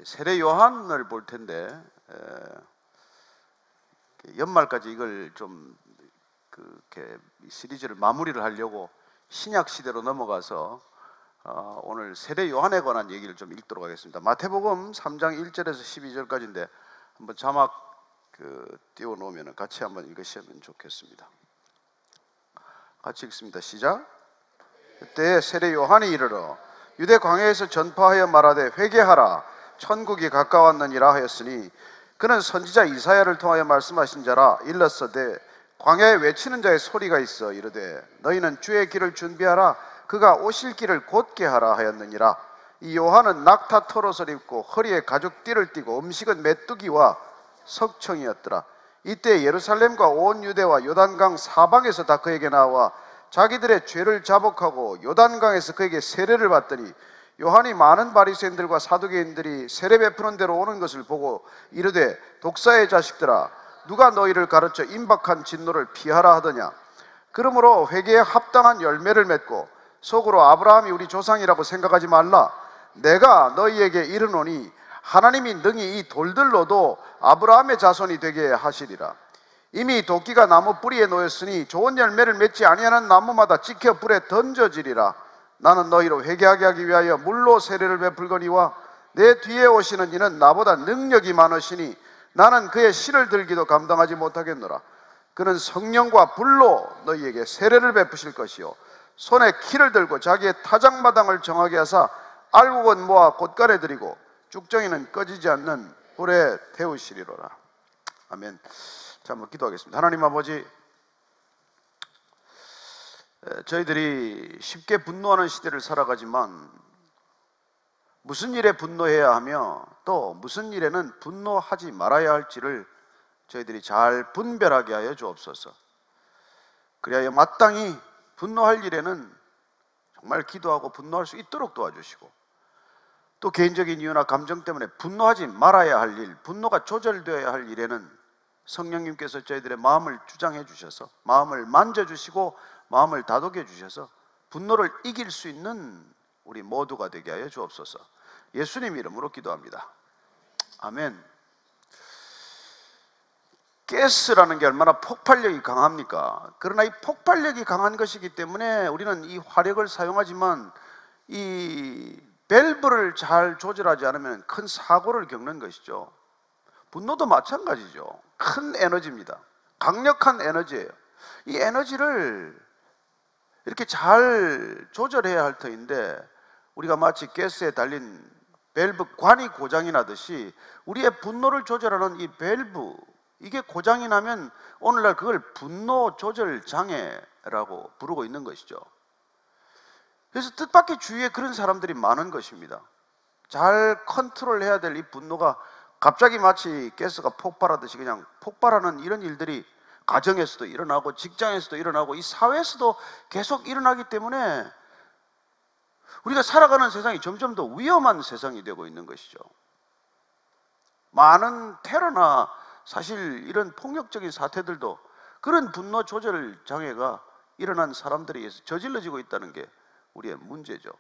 세례 요한을 볼 텐데 연말까지 이걸 좀 그렇게 시리즈를 마무리를 하려고 신약 시대로 넘어가서 오늘 세례 요한에 관한 얘기를 좀 읽도록 하겠습니다. 마태복음 3장 1절에서 12절까지인데 한번 자막 띄워 놓으면 같이 한번 읽으시면 좋겠습니다. 같이 읽습니다. 시작. 그때 세례 요한이 이르러 유대 광야에서 전파하여 말하되 회개하라 천국이 가까웠느니라 하였으니 그는 선지자 이사야를 통하여 말씀하신 자라. 일렀으되 광야에 외치는 자의 소리가 있어 이르되 너희는 주의 길을 준비하라 그가 오실 길을 곧게 하라 하였느니라. 이 요한은 낙타 털옷을 입고 허리에 가죽띠를 띠고 음식은 메뚜기와 석청이었더라. 이때 예루살렘과 온 유대와 요단강 사방에서 다 그에게 나와 자기들의 죄를 자복하고 요단강에서 그에게 세례를 받더니 요한이 많은 바리새인들과 사두개인들이 세례 베푸는 데로 오는 것을 보고 이르되 독사의 자식들아 누가 너희를 가르쳐 임박한 진노를 피하라 하더냐. 그러므로 회개에 합당한 열매를 맺고 속으로 아브라함이 우리 조상이라고 생각하지 말라. 내가 너희에게 이르노니 하나님이 능히 이 돌들로도 아브라함의 자손이 되게 하시리라. 이미 도끼가 나무 뿌리에 놓였으니 좋은 열매를 맺지 아니하는 나무마다 찍혀 불에 던져지리라. 나는 너희로 회개하게 하기 위하여 물로 세례를 베풀거니와 내 뒤에 오시는 이는 나보다 능력이 많으시니 나는 그의 실을 들기도 감당하지 못하겠노라. 그는 성령과 불로 너희에게 세례를 베푸실 것이요 손에 키를 들고 자기의 타작마당을 정하게 하사 알곡은 모아 곳간에 들이고 쭉정이는 꺼지지 않는 불에 태우시리로라. 아멘. 자, 한번 기도하겠습니다. 하나님 아버지, 저희들이 쉽게 분노하는 시대를 살아가지만 무슨 일에 분노해야 하며 또 무슨 일에는 분노하지 말아야 할지를 저희들이 잘 분별하게 하여 주옵소서. 그리하여 마땅히 분노할 일에는 정말 기도하고 분노할 수 있도록 도와주시고 또 개인적인 이유나 감정 때문에 분노하지 말아야 할 일, 분노가 조절되어야 할 일에는 성령님께서 저희들의 마음을 주장해 주셔서 마음을 만져주시고 마음을 다독여 주셔서 분노를 이길 수 있는 우리 모두가 되게 하여 주옵소서. 예수님 이름으로 기도합니다. 아멘. 가스라는 게 얼마나 폭발력이 강합니까? 그러나 이 폭발력이 강한 것이기 때문에 우리는 이 화력을 사용하지만 이 밸브를 잘 조절하지 않으면 큰 사고를 겪는 것이죠. 분노도 마찬가지죠. 큰 에너지입니다. 강력한 에너지예요. 이 에너지를 이렇게 잘 조절해야 할 터인데 우리가 마치 가스에 달린 밸브 관이 고장이 나듯이 우리의 분노를 조절하는 이 밸브, 이게 고장이 나면 오늘날 그걸 분노 조절 장애라고 부르고 있는 것이죠. 그래서 뜻밖의 주위에 그런 사람들이 많은 것입니다. 잘 컨트롤해야 될 이 분노가 갑자기 마치 가스가 폭발하듯이 그냥 폭발하는 이런 일들이 가정에서도 일어나고 직장에서도 일어나고 이 사회에서도 계속 일어나기 때문에 우리가 살아가는 세상이 점점 더 위험한 세상이 되고 있는 것이죠. 많은 테러나 사실 이런 폭력적인 사태들도 그런 분노 조절 장애가 일어난 사람들에 의해서 저질러지고 있다는 게 우리의 문제죠.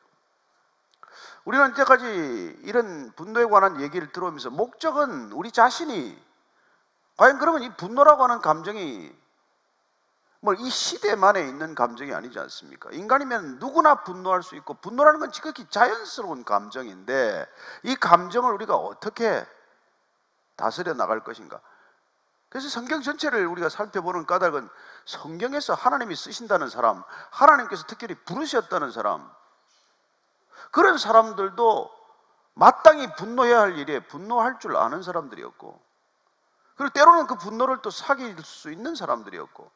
우리는 이때까지 이런 분노에 관한 얘기를 들어오면서 목적은 우리 자신이 과연 그러면 이 분노라고 하는 감정이 뭐 이 시대만에 있는 감정이 아니지 않습니까? 인간이면 누구나 분노할 수 있고 분노라는 건 지극히 자연스러운 감정인데 이 감정을 우리가 어떻게 다스려 나갈 것인가? 그래서 성경 전체를 우리가 살펴보는 까닭은 성경에서 하나님이 쓰신다는 사람, 하나님께서 특별히 부르셨다는 사람, 그런 사람들도 마땅히 분노해야 할 일에 분노할 줄 아는 사람들이었고 그리고 때로는 그 분노를 또 사귈 수 있는 사람들이었고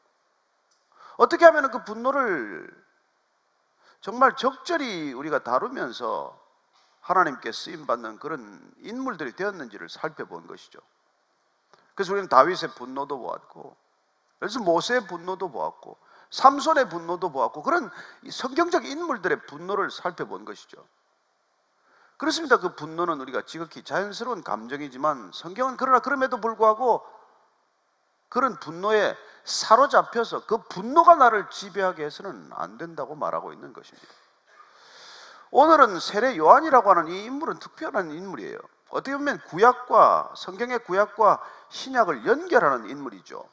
어떻게 하면 그 분노를 정말 적절히 우리가 다루면서 하나님께 쓰임받는 그런 인물들이 되었는지를 살펴본 것이죠. 그래서 우리는 다윗의 분노도 보았고 그래서 모세의 분노도 보았고 삼손의 분노도 보았고 그런 성경적 인물들의 분노를 살펴본 것이죠. 그렇습니다. 그 분노는 우리가 지극히 자연스러운 감정이지만 성경은 그러나 그럼에도 불구하고 그런 분노에 사로잡혀서 그 분노가 나를 지배하게 해서는 안 된다고 말하고 있는 것입니다. 오늘은 세례 요한이라고 하는 이 인물은 특별한 인물이에요. 어떻게 보면 구약과 성경의 구약과 신약을 연결하는 인물이죠.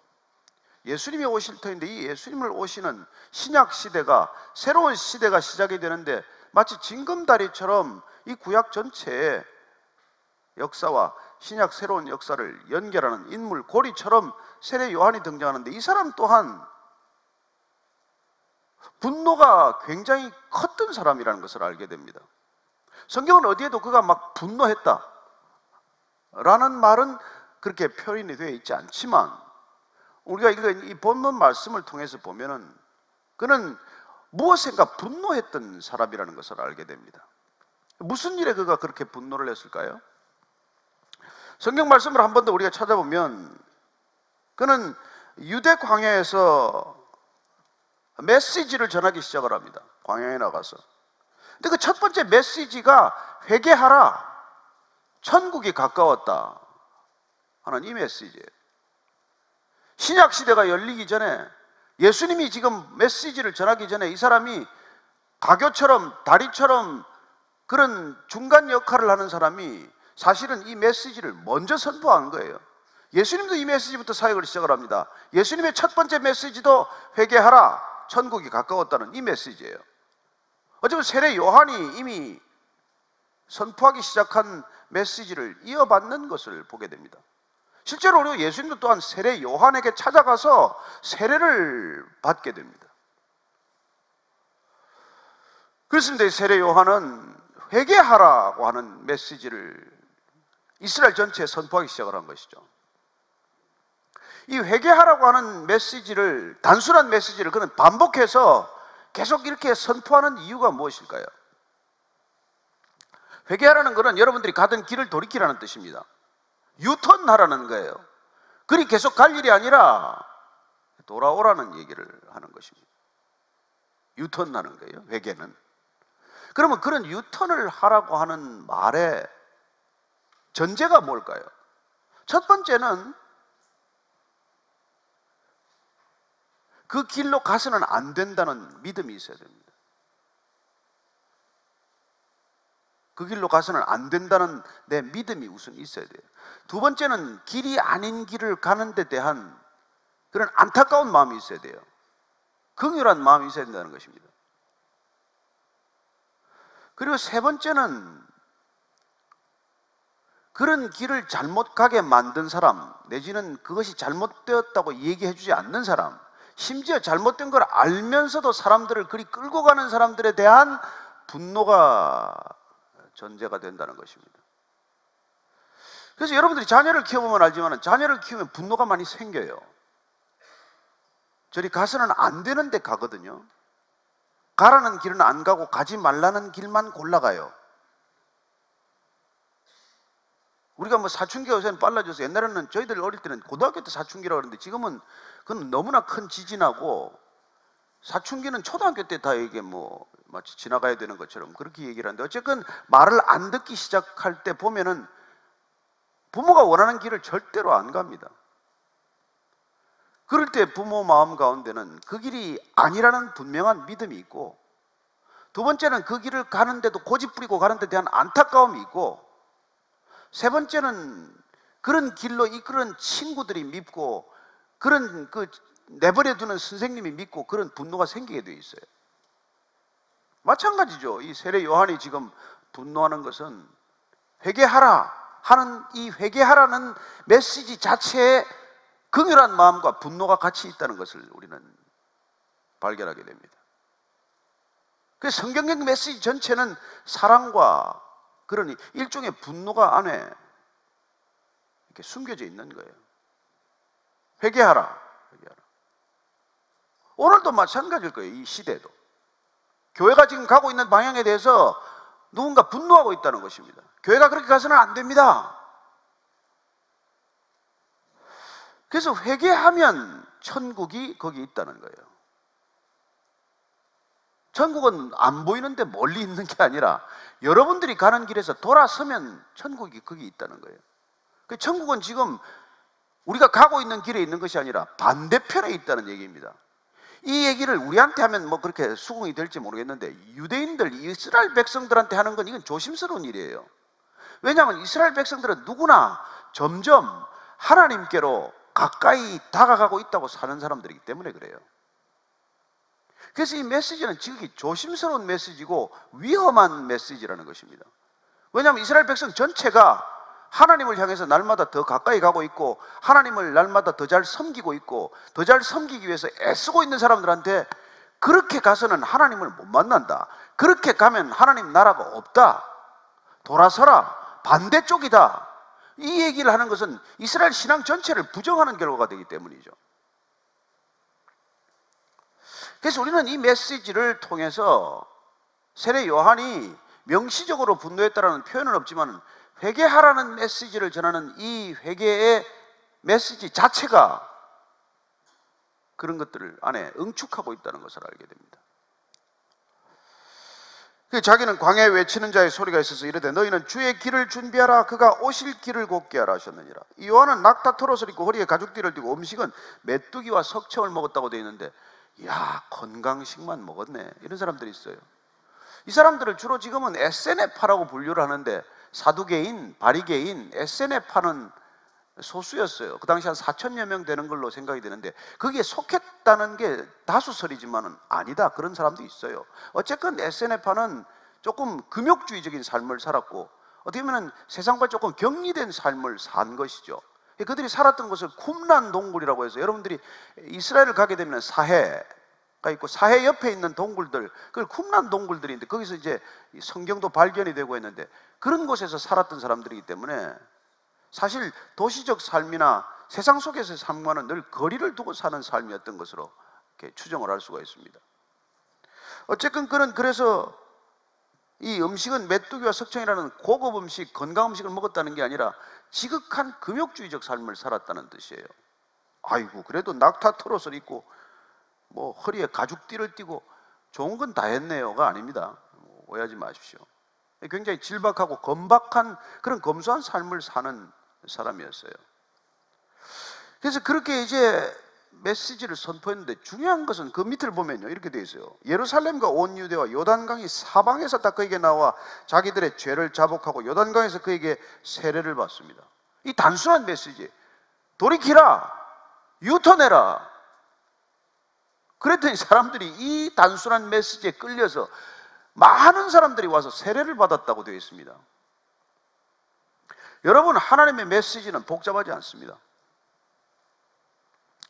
예수님이 오실 터인데 이 예수님을 오시는 신약 시대가, 새로운 시대가 시작이 되는데 마치 징검다리처럼 이 구약 전체의 역사와 신약 새로운 역사를 연결하는 인물 고리처럼 세례 요한이 등장하는데, 이 사람 또한 분노가 굉장히 컸던 사람이라는 것을 알게 됩니다. 성경은 어디에도 그가 막 분노했다 라는 말은 그렇게 표현이 되어 있지 않지만, 우리가 이 본문 말씀을 통해서 보면은 그는 무엇인가 분노했던 사람이라는 것을 알게 됩니다. 무슨 일에 그가 그렇게 분노를 했을까요? 성경 말씀을 한 번 더 우리가 찾아보면 그는 유대 광야에서 메시지를 전하기 시작을 합니다. 광야에 나가서. 근데 그 첫 번째 메시지가 회개하라, 천국이 가까웠다 하는 이 메시지예요. 신약 시대가 열리기 전에, 예수님이 지금 메시지를 전하기 전에 이 사람이 가교처럼, 다리처럼 그런 중간 역할을 하는 사람이 사실은 이 메시지를 먼저 선포한 거예요. 예수님도 이 메시지부터 사역을 시작을 합니다. 예수님의 첫 번째 메시지도 회개하라, 천국이 가까웠다는 이 메시지예요. 어쩌면 세례 요한이 이미 선포하기 시작한 메시지를 이어받는 것을 보게 됩니다. 실제로 우리 예수님도 또한 세례 요한에게 찾아가서 세례를 받게 됩니다. 그렇습니다. 세례 요한은 회개하라고 하는 메시지를 이스라엘 전체에 선포하기 시작을 한 것이죠. 이 회개하라고 하는 메시지를, 단순한 메시지를 그는 반복해서 계속 이렇게 선포하는 이유가 무엇일까요? 회개하라는 것은 여러분들이 가던 길을 돌이키라는 뜻입니다. 유턴하라는 거예요. 그리 계속 갈 일이 아니라 돌아오라는 얘기를 하는 것입니다. 유턴하는 거예요, 회개는. 그러면 그런 유턴을 하라고 하는 말의 전제가 뭘까요? 첫 번째는 그 길로 가서는 안 된다는 믿음이 있어야 됩니다. 그 길로 가서는 안 된다는 내 믿음이 우선 있어야 돼요. 두 번째는 길이 아닌 길을 가는 데 대한 그런 안타까운 마음이 있어야 돼요. 긍휼한 마음이 있어야 된다는 것입니다. 그리고 세 번째는 그런 길을 잘못 가게 만든 사람, 내지는 그것이 잘못되었다고 얘기해 주지 않는 사람, 심지어 잘못된 걸 알면서도 사람들을 그리 끌고 가는 사람들에 대한 분노가 전제가 된다는 것입니다. 그래서 여러분들이 자녀를 키워보면 알지만 자녀를 키우면 분노가 많이 생겨요. 저리 가서는 안 되는 데 가거든요. 가라는 길은 안 가고 가지 말라는 길만 골라가요. 우리가 뭐 사춘기가 요새는 빨라져서, 옛날에는 저희들 어릴 때는 고등학교 때 사춘기라고 그러는데 지금은 그건 너무나 큰 지진하고, 사춘기는 초등학교 때 다 이게 뭐 마치 지나가야 되는 것처럼 그렇게 얘기를 하는데, 어쨌든 말을 안 듣기 시작할 때 보면은 부모가 원하는 길을 절대로 안 갑니다. 그럴 때 부모 마음 가운데는 그 길이 아니라는 분명한 믿음이 있고, 두 번째는 그 길을 가는데도 고집부리고 가는 데 대한 안타까움이 있고, 세 번째는 그런 길로 이끄는 친구들이 밉고, 그런 내버려 두는 선생님이 믿고, 그런 분노가 생기게 돼 있어요. 마찬가지죠. 이 세례 요한이 지금 분노하는 것은 회개하라 하는 이 회개하라는 메시지 자체에 긍휼한 마음과 분노가 같이 있다는 것을 우리는 발견하게 됩니다. 그래서 성경적 메시지 전체는 사랑과 그런 일종의 분노가 안에 이렇게 숨겨져 있는 거예요. 회개하라, 회개하라. 오늘도 마찬가지일 거예요. 이 시대도. 교회가 지금 가고 있는 방향에 대해서 누군가 분노하고 있다는 것입니다. 교회가 그렇게 가서는 안 됩니다. 그래서 회개하면 천국이 거기 있다는 거예요. 천국은 안 보이는데 멀리 있는 게 아니라 여러분들이 가는 길에서 돌아서면 천국이 거기 있다는 거예요. 천국은 지금 우리가 가고 있는 길에 있는 것이 아니라 반대편에 있다는 얘기입니다. 이 얘기를 우리한테 하면 뭐 그렇게 수긍이 될지 모르겠는데, 유대인들, 이스라엘 백성들한테 하는 건 이건 조심스러운 일이에요. 왜냐하면 이스라엘 백성들은 누구나 점점 하나님께로 가까이 다가가고 있다고 사는 사람들이기 때문에 그래요. 그래서 이 메시지는 지극히 조심스러운 메시지고 위험한 메시지라는 것입니다. 왜냐하면 이스라엘 백성 전체가 하나님을 향해서 날마다 더 가까이 가고 있고 하나님을 날마다 더 잘 섬기고 있고 더 잘 섬기기 위해서 애쓰고 있는 사람들한테 그렇게 가서는 하나님을 못 만난다, 그렇게 가면 하나님 나라가 없다, 돌아서라, 반대쪽이다, 이 얘기를 하는 것은 이스라엘 신앙 전체를 부정하는 결과가 되기 때문이죠. 그래서 우리는 이 메시지를 통해서 세례 요한이 명시적으로 분노했다라는 표현은 없지만 회개하라는 메시지를 전하는 이 회개의 메시지 자체가 그런 것들을 안에 응축하고 있다는 것을 알게 됩니다. 자기는 광야에 외치는 자의 소리가 있어서 이르되 너희는 주의 길을 준비하라, 그가 오실 길을 곱게 하라 하셨느니라. 이 요한은 낙타 털옷을 입고 허리에 가죽띠를 띠고 음식은 메뚜기와 석청을 먹었다고 되어 있는데, 야, 건강식만 먹었네, 이런 사람들이 있어요. 이 사람들을 주로 지금은 에세네파라고 분류를 하는데 사두개인, 바리개인, 에세네파는 소수였어요. 그 당시 한 4천여 명 되는 걸로 생각이 되는데 거기에 속했다는 게 다수설이지만은 아니다, 그런 사람도 있어요. 어쨌건 에세네파는 조금 금욕주의적인 삶을 살았고 어떻게 보면 세상과 조금 격리된 삶을 산 것이죠. 그들이 살았던 것을 쿰란 동굴이라고 해서, 여러분들이 이스라엘을 가게 되면 사해가 있고 사해 옆에 있는 동굴들, 그걸 쿰란 동굴들인데 거기서 이제 성경도 발견이 되고 했는데 그런 곳에서 살았던 사람들이기 때문에 사실 도시적 삶이나 세상 속에서의 삶과는 늘 거리를 두고 사는 삶이었던 것으로 이렇게 추정을 할 수가 있습니다. 어쨌든 그래서 이 음식은 메뚜기와 석청이라는 고급 음식, 건강 음식을 먹었다는 게 아니라 지극한 금욕주의적 삶을 살았다는 뜻이에요. 아이고, 그래도 낙타 털옷을 입고 뭐 허리에 가죽띠를 띠고 좋은 건 다 했네요가 아닙니다. 오해하지 마십시오. 굉장히 질박하고 건박한 그런 검소한 삶을 사는 사람이었어요. 그래서 그렇게 이제 메시지를 선포했는데 중요한 것은 그 밑을 보면요, 이렇게 되어 있어요. 예루살렘과 온 유대와 요단강이 사방에서 다 그에게 나와 자기들의 죄를 자복하고 요단강에서 그에게 세례를 받습니다. 이 단순한 메시지, 돌이키라, 유턴해라. 그랬더니 사람들이 이 단순한 메시지에 끌려서 많은 사람들이 와서 세례를 받았다고 되어 있습니다. 여러분, 하나님의 메시지는 복잡하지 않습니다.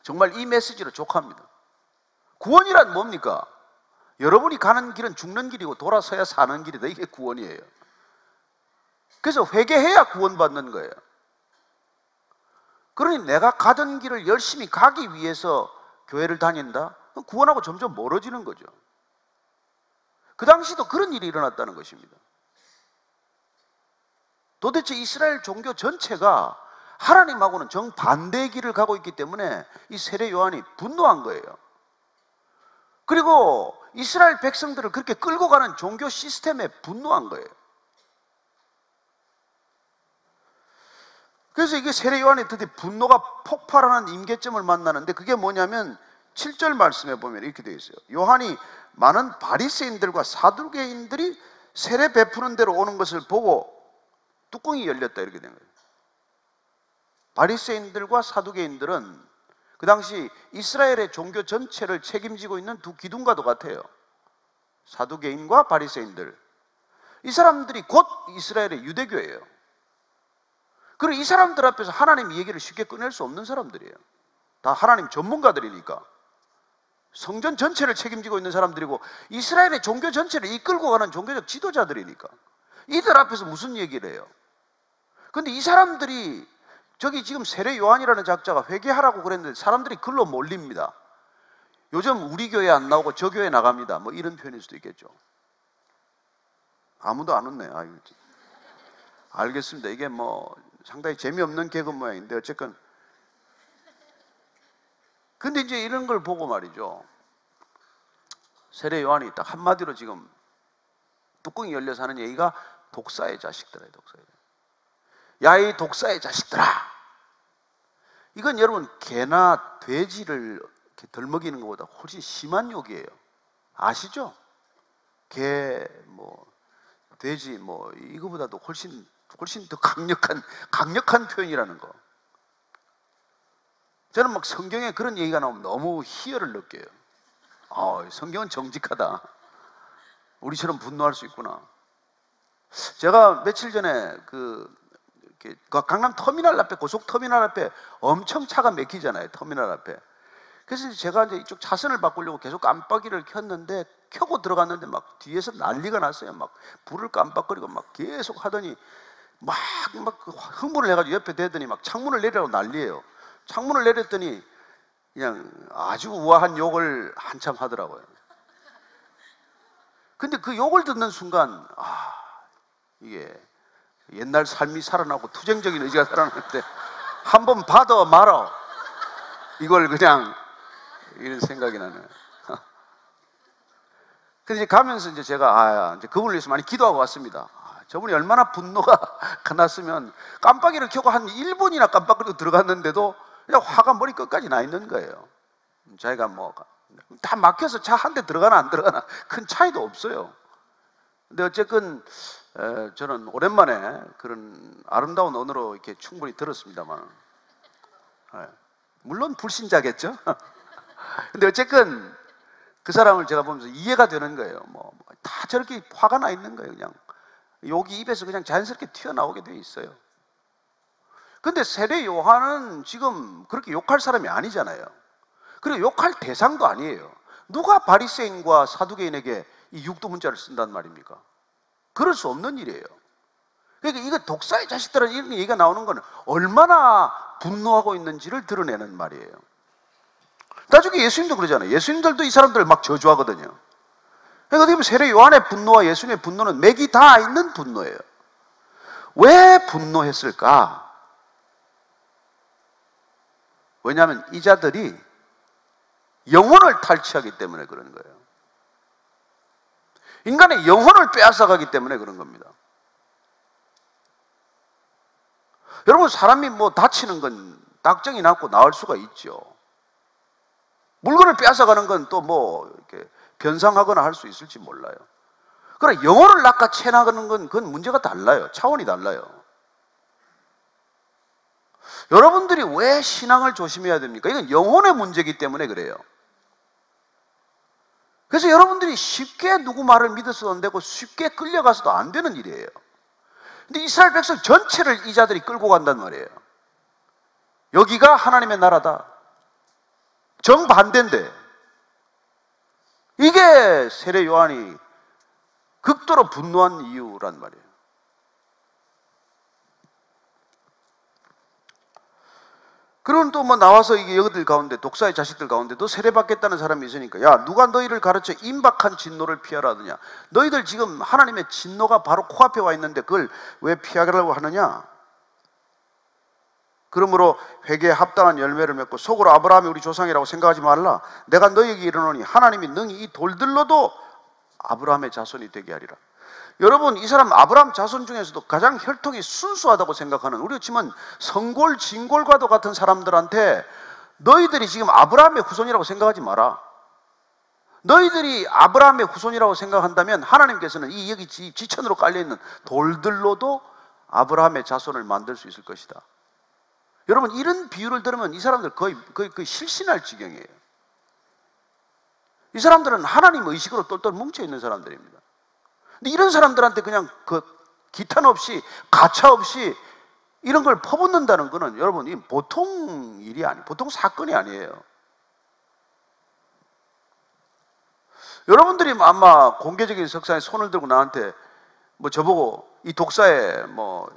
정말 이 메시지로 족합니다. 구원이란 뭡니까? 여러분이 가는 길은 죽는 길이고 돌아서야 사는 길이다, 이게 구원이에요. 그래서 회개해야 구원받는 거예요. 그러니 내가 가던 길을 열심히 가기 위해서 교회를 다닌다? 구원하고 점점 멀어지는 거죠. 그 당시도 그런 일이 일어났다는 것입니다. 도대체 이스라엘 종교 전체가 하나님하고는 정반대의 길을 가고 있기 때문에 이 세례 요한이 분노한 거예요. 그리고 이스라엘 백성들을 그렇게 끌고 가는 종교 시스템에 분노한 거예요. 그래서 이게 세례 요한이 드디어 분노가 폭발하는 임계점을 만나는데 그게 뭐냐면 7절 말씀에 보면 이렇게 되어 있어요. 요한이 많은 바리새인들과 사두개인들이 세례 베푸는 대로 오는 것을 보고 뚜껑이 열렸다, 이렇게 된 거예요. 바리새인들과 사두개인들은 그 당시 이스라엘의 종교 전체를 책임지고 있는 두 기둥과도 같아요. 사두개인과 바리새인들, 이 사람들이 곧 이스라엘의 유대교예요. 그리고 이 사람들 앞에서 하나님 얘기를 쉽게 꺼낼 수 없는 사람들이에요. 다 하나님 전문가들이니까. 성전 전체를 책임지고 있는 사람들이고 이스라엘의 종교 전체를 이끌고 가는 종교적 지도자들이니까 이들 앞에서 무슨 얘기를 해요? 그런데 이 사람들이, 저기 지금 세례 요한이라는 작자가 회개하라고 그랬는데 사람들이 글로 몰립니다. 요즘 우리 교회 안 나오고 저 교회 나갑니다, 뭐 이런 표현일 수도 있겠죠. 아무도 안 웃네. 아유, 알겠습니다. 이게 뭐 상당히 재미없는 개그 모양인데 어쨌건, 근데 이제 이런 걸 보고 말이죠, 세례 요한이 딱 한마디로 지금 뚜껑이 열려서 하는 얘기가 독사의 자식들아, 독사의. 야, 이 독사의 자식들아. 이건 여러분 개나 돼지를 이렇게 덜 먹이는 것보다 훨씬 심한 욕이에요. 아시죠? 개, 뭐 되지 뭐 이거보다도 훨씬 더 강력한 표현이라는 거. 저는 막 성경에 그런 얘기가 나오면 너무 희열을 느껴요. 성경은 정직하다. 우리처럼 분노할 수 있구나. 제가 며칠 전에 그 강남 터미널 앞에, 고속터미널 앞에 엄청 차가 막히잖아요. 터미널 앞에. 그래서 제가 이제 이쪽 차선을 바꾸려고 계속 깜빡이를 켰는데, 켜고 들어갔는데 막 뒤에서 난리가 났어요. 막 불을 깜빡거리고 막 계속 하더니 막 흥분을 해가지고 옆에 대더니 막 창문을 내리라고 난리예요. 창문을 내렸더니 그냥 아주 우아한 욕을 한참 하더라고요. 근데 그 욕을 듣는 순간 이게 옛날 삶이 살아나고 투쟁적인 의지가 살아나는데 한번 받아 말아, 이걸 그냥, 이런 생각이 나네요. 근데 이제 가면서 이제 제가 이제 그분을 위해서 많이 기도하고 왔습니다. 저분이 얼마나 분노가 났으면 깜빡이를 켜고 한 1분이나 깜빡거리고 들어갔는데도 그냥 화가 머리 끝까지 나 있는 거예요. 자기가 뭐 다 막혀서 차 한 대 들어가나 안 들어가나 큰 차이도 없어요. 근데 어쨌든 저는 오랜만에 그런 아름다운 언어로 이렇게 충분히 들었습니다만, 물론 불신자겠죠. 근데 어쨌든 그 사람을 제가 보면서 이해가 되는 거예요. 다 저렇게 화가 나 있는 거예요. 그냥 욕이 입에서 그냥 자연스럽게 튀어나오게 돼 있어요. 근데 세례 요한은 지금 그렇게 욕할 사람이 아니잖아요. 그리고 욕할 대상도 아니에요. 누가 바리새인과 사두개인에게 이 육두문자를 쓴단 말입니까? 그럴 수 없는 일이에요. 그러니까 이거 독사의 자식들은 이런 얘기가 나오는 건 얼마나 분노하고 있는지를 드러내는 말이에요. 나중에 예수님도 그러잖아요. 예수님들도 이 사람들을 막 저주하거든요. 그러니까 어떻게 보면 세례 요한의 분노와 예수님의 분노는 맥이 다 있는 분노예요. 왜 분노했을까? 왜냐하면 이 자들이 영혼을 탈취하기 때문에 그런 거예요. 인간의 영혼을 빼앗아가기 때문에 그런 겁니다. 여러분, 사람이 뭐 다치는 건 낙정이 났고 나을 수가 있죠. 물건을 빼앗아가는 건 또 뭐 이렇게 변상하거나 할 수 있을지 몰라요. 그러나 영혼을 낚아채나가는 건 그건 문제가 달라요. 차원이 달라요. 여러분들이 왜 신앙을 조심해야 됩니까? 이건 영혼의 문제이기 때문에 그래요. 그래서 여러분들이 쉽게 누구 말을 믿어서도 안 되고 쉽게 끌려가서도 안 되는 일이에요. 근데 이스라엘 백성 전체를 이 자들이 끌고 간단 말이에요. 여기가 하나님의 나라다. 정반대인데 이게 세례 요한이 극도로 분노한 이유란 말이에요. 그럼 또 뭐 나와서 이게 여기들 가운데, 독사의 자식들 가운데도 세례받겠다는 사람이 있으니까, 야, 누가 너희를 가르쳐 임박한 진노를 피하라 하느냐? 너희들 지금 하나님의 진노가 바로 코앞에 와 있는데 그걸 왜 피하려고 하느냐? 그러므로 회개에 합당한 열매를 맺고 속으로 아브라함이 우리 조상이라고 생각하지 말라. 내가 너희에게 이르노니 하나님이 능히 이 돌들로도 아브라함의 자손이 되게 하리라. 여러분, 이 사람 아브라함 자손 중에서도 가장 혈통이 순수하다고 생각하는, 우리가 치면 성골, 진골과도 같은 사람들한테 너희들이 지금 아브라함의 후손이라고 생각하지 마라. 너희들이 아브라함의 후손이라고 생각한다면 하나님께서는 이 여기 지천으로 깔려있는 돌들로도 아브라함의 자손을 만들 수 있을 것이다. 여러분, 이런 비유를 들으면 이 사람들 거의 실신할 지경이에요. 이 사람들은 하나님 의식으로 똘똘 뭉쳐있는 사람들입니다. 근데 이런 사람들한테 그냥 기탄 없이, 가차 없이 이런 걸 퍼붓는다는 것은 여러분, 이 보통 일이 보통 사건이 아니에요. 여러분들이 아마 공개적인 석상에 손을 들고 나한테 뭐 저보고 이 독사의 뭐